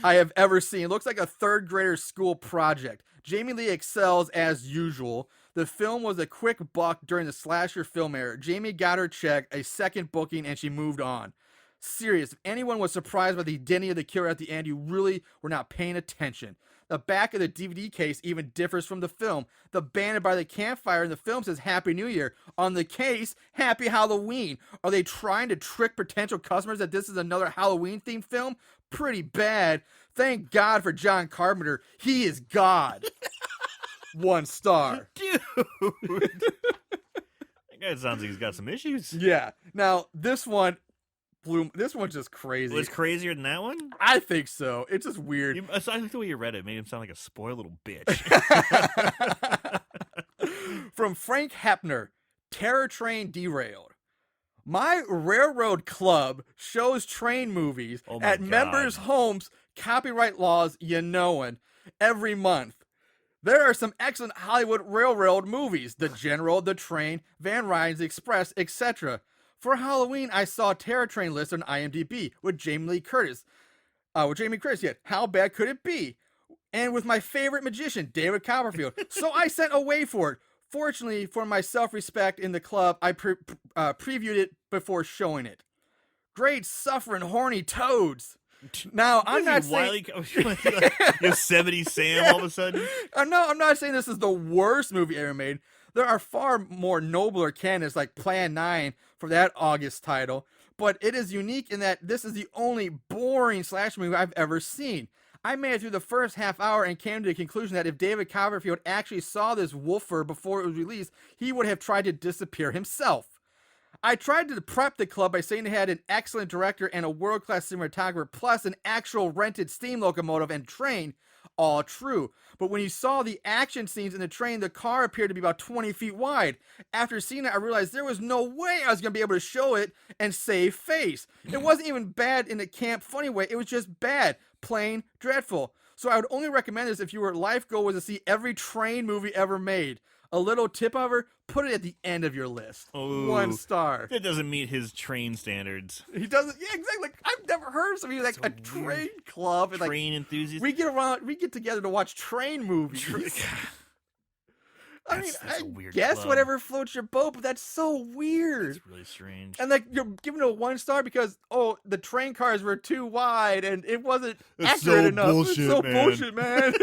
I have ever seen. It looks like a 3rd grader's school project. Jamie Lee excels as usual. The film was a quick buck during the slasher film era. Jamie got her check, a second booking, and she moved on. Serious, if anyone was surprised by the identity of the killer at the end, you really were not paying attention. The back of the DVD case even differs from the film. The banner by the campfire in the film says Happy New Year. On the case, Happy Halloween. Are they trying to trick potential customers that this is another Halloween-themed film? Pretty bad. Thank God for John Carpenter. He is God. 1 star. Dude. That guy sounds like he's got some issues. Yeah. Now, this one this one's just crazy. Was crazier than that one? I think so. It's just weird. I like the way you read it. It made him sound like a spoiled little bitch. From Frank Hepner, Terror Train Derailed. My railroad club shows train movies Oh my at members' God. homes, copyright laws you knowin', every month. There are some excellent Hollywood railroad movies, The General, The Train, Van Ryan's Express, etc. For Halloween, I saw Terror Train list on IMDb with Jamie Lee Curtis. Yet, how bad could it be? And with my favorite magician, David Copperfield. So I sent away for it. Fortunately, for my self-respect in the club, I previewed it before showing it. Great suffering horny toads. Now, I'm not saying... Yosemite Sam all of a sudden? I'm not saying this is the worst movie ever made. There are far more nobler candidates like Plan 9 for that August title, but it is unique in that this is the only boring slasher movie I've ever seen. I made it through the first half hour and came to the conclusion that if David Copperfield actually saw this woofer before it was released, he would have tried to disappear himself. I tried to prep the club by saying they had an excellent director and a world-class cinematographer, plus an actual rented steam locomotive and train. All true. But when you saw the action scenes in the train, the car appeared to be about 20 feet wide. After seeing it, I realized there was no way I was going to be able to show it and save face. It wasn't even bad in a camp funny way. It was just bad. Plain dreadful. So I would only recommend this if your life goal was to see every train movie ever made. A little tip of her, put it at the end of your list. Oh, 1 star. That doesn't meet his train standards. He doesn't. Yeah, exactly. Like, I've never heard of somebody like So a weird. train club. And Train enthusiast. we get together to watch train movies. I mean, That's I a weird guess club. whatever floats your boat, but that's so weird. It's really strange. And like you're giving it a 1 star because the train cars were too wide and it wasn't It's accurate so enough. bullshit, It's so man. bullshit, man.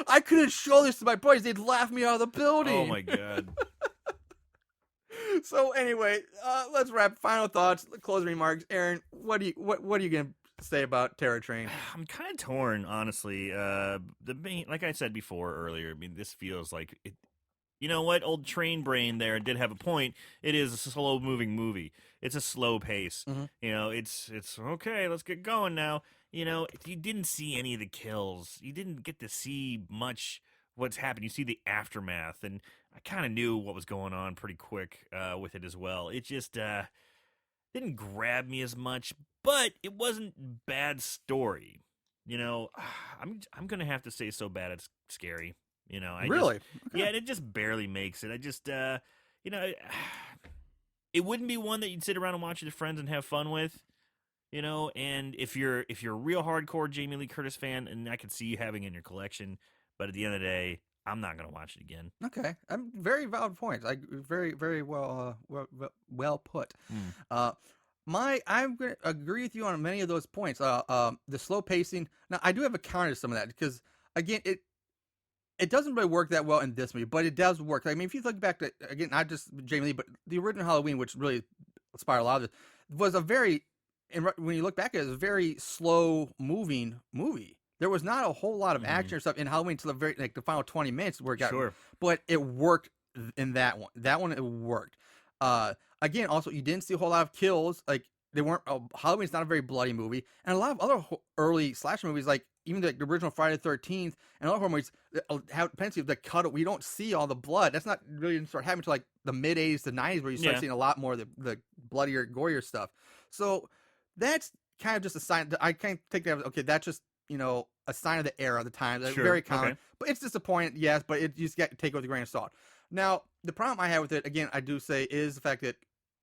I couldn't show this to my boys; they'd laugh me out of the building. Oh my God. So anyway, let's wrap. Final thoughts, closing remarks. Aaron, what are you gonna say about Terror Train? I'm kind of torn, honestly. Like I said before earlier, I mean, this feels like it. You know what? Old train brain there did have a point. It is a slow moving movie. It's a slow pace. Mhm. You know, it's okay. Let's get going now. You know, you didn't see any of the kills. You didn't get to see much what's happened. You see the aftermath, and I kind of knew what was going on pretty quick with it as well. It just didn't grab me as much, but it wasn't bad story. You know, I'm gonna have to say so bad it's scary. You know, Really? Yeah, and it just barely makes it. I just, you know, it wouldn't be one that you'd sit around and watch with your friends and have fun with. You know, and if you're a real hardcore Jamie Lee Curtis fan, and I could see you having it in your collection, but at the end of the day, I'm not gonna watch it again. Okay, I'm very valid points. Very very well put. I'm going to agree with you on many of those points. The slow pacing. Now I do have a counter to some of that because again it doesn't really work that well in this movie, but it does work. I mean, if you look back to again not just Jamie Lee, but the original Halloween, which really inspired a lot of this, was a very when you look back at it, it's a very slow moving movie. There was not a whole lot of action or stuff in Halloween until the final 20 minutes where it got, Sure. but it worked in that one. That one, it worked. Again, also, you didn't see a whole lot of kills. Like, they weren't, Halloween's not a very bloody movie. And a lot of other early slasher movies, like even the original Friday the 13th and other horror movies, have tendency of the cut. We don't see all the blood. That's not really going to start happening until like the mid 80s to 90s where you start seeing a lot more of the bloodier, gorier stuff. So that's kind of just a sign. I can't take that as, okay, that's just, a sign of the era of the time. Sure. Very common. Okay. But it's disappointing, yes, but you just got to take it with a grain of salt. Now, the problem I have with it, again, I do say, is the fact that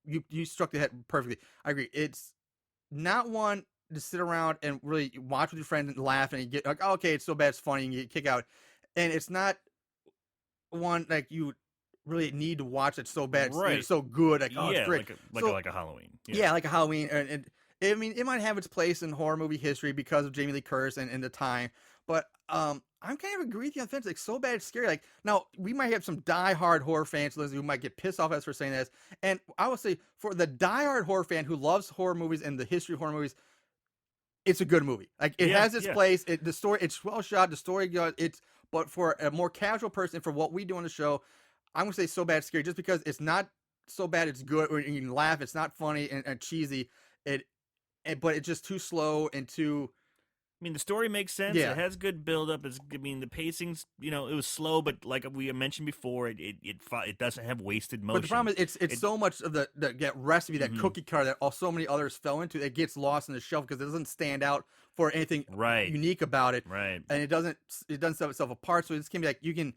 you struck the head perfectly. I agree. It's not one to sit around and really watch with your friends and laugh and you get like, oh, okay, it's so bad, it's funny, and you get kick out. And it's not one like you really need to watch it so bad, right? It's so good, like, oh, it's great. Like a Halloween. Yeah, like a Halloween, and I mean, it might have its place in horror movie history because of Jamie Lee Curtis and the time, but I'm kind of agree with you on the fence. Like, so bad it's scary. Like, now we might have some diehard horror fans listening who might get pissed off at us for saying this, and I will say for the diehard horror fan who loves horror movies and the history of horror movies, it's a good movie. Like, it Yeah, has its yeah. place. The story, it's well shot. The story, but for a more casual person, for what we do on the show, I'm gonna say so bad it's scary just because it's not so bad it's good, or you can laugh. It's not funny and cheesy. But it's just too slow and too. I mean, the story makes sense. Yeah. It has good build-up. I mean, the pacing's, it was slow, but like we mentioned before, it doesn't have wasted motion. But the problem is, it's so much of that recipe, that cookie cutter that so many others fell into. It gets lost in the shelf because it doesn't stand out for anything Right. unique about it, Right. and it doesn't set itself apart. So it's can be like you can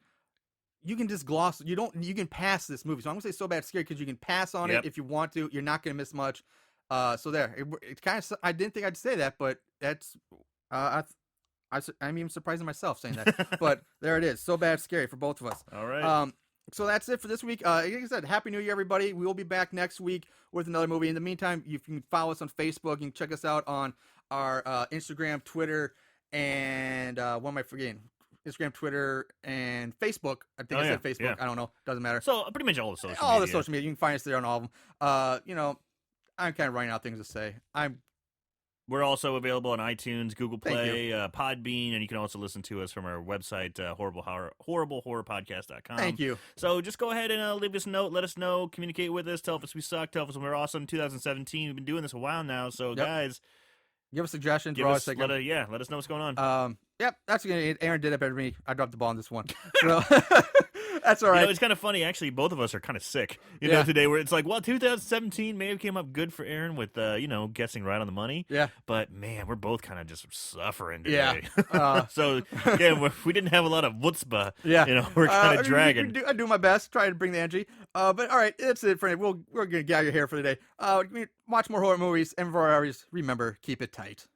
just gloss. You can pass this movie. So I'm gonna say so bad it's scary because you can pass on Yep. it if you want to. You're not gonna miss much. So there, it's kind of. I didn't think I'd say that, but that's. I'm even surprising myself saying that, but there it is. So bad, it's scary for both of us. All right. So that's it for this week. Like I said, Happy New Year, everybody. We will be back next week with another movie. In the meantime, you can follow us on Facebook. You can check us out on our Instagram, Twitter, and what am I forgetting? Instagram, Twitter, and Facebook. I think I said Facebook. yeah. I don't know. Doesn't matter. So pretty much all the social All media. the social media. You can find us there on all of them. I'm kind of running out of things to say. We're also available on iTunes, Google Thank Play, Podbean, and you can also listen to us from our website, horriblehorrorpodcast.com. Thank you. So just go ahead and leave us a note, let us know, communicate with us, tell us we suck, tell us we're awesome. 2017, we've been doing this a while now, so Yep. guys, Give us suggestions. give We're us, always let taking- us know what's going on. Yep, that's gonna. Aaron did it better than me. I dropped the ball on this one. So that's all right. It's kind of funny, actually. Both of us are kind of sick, Yeah. today. Where it's like, well, 2017 may have came up good for Aaron with, guessing right on the money. Yeah. But man, we're both kind of just suffering Yeah. today. So yeah, we didn't have a lot of wutzpah. Yeah. We're kind of dragging. I do my best, try to bring the energy. But all right, that's it for we're gonna get out of here for the day. Watch more horror movies, and for our hours, remember, keep it tight.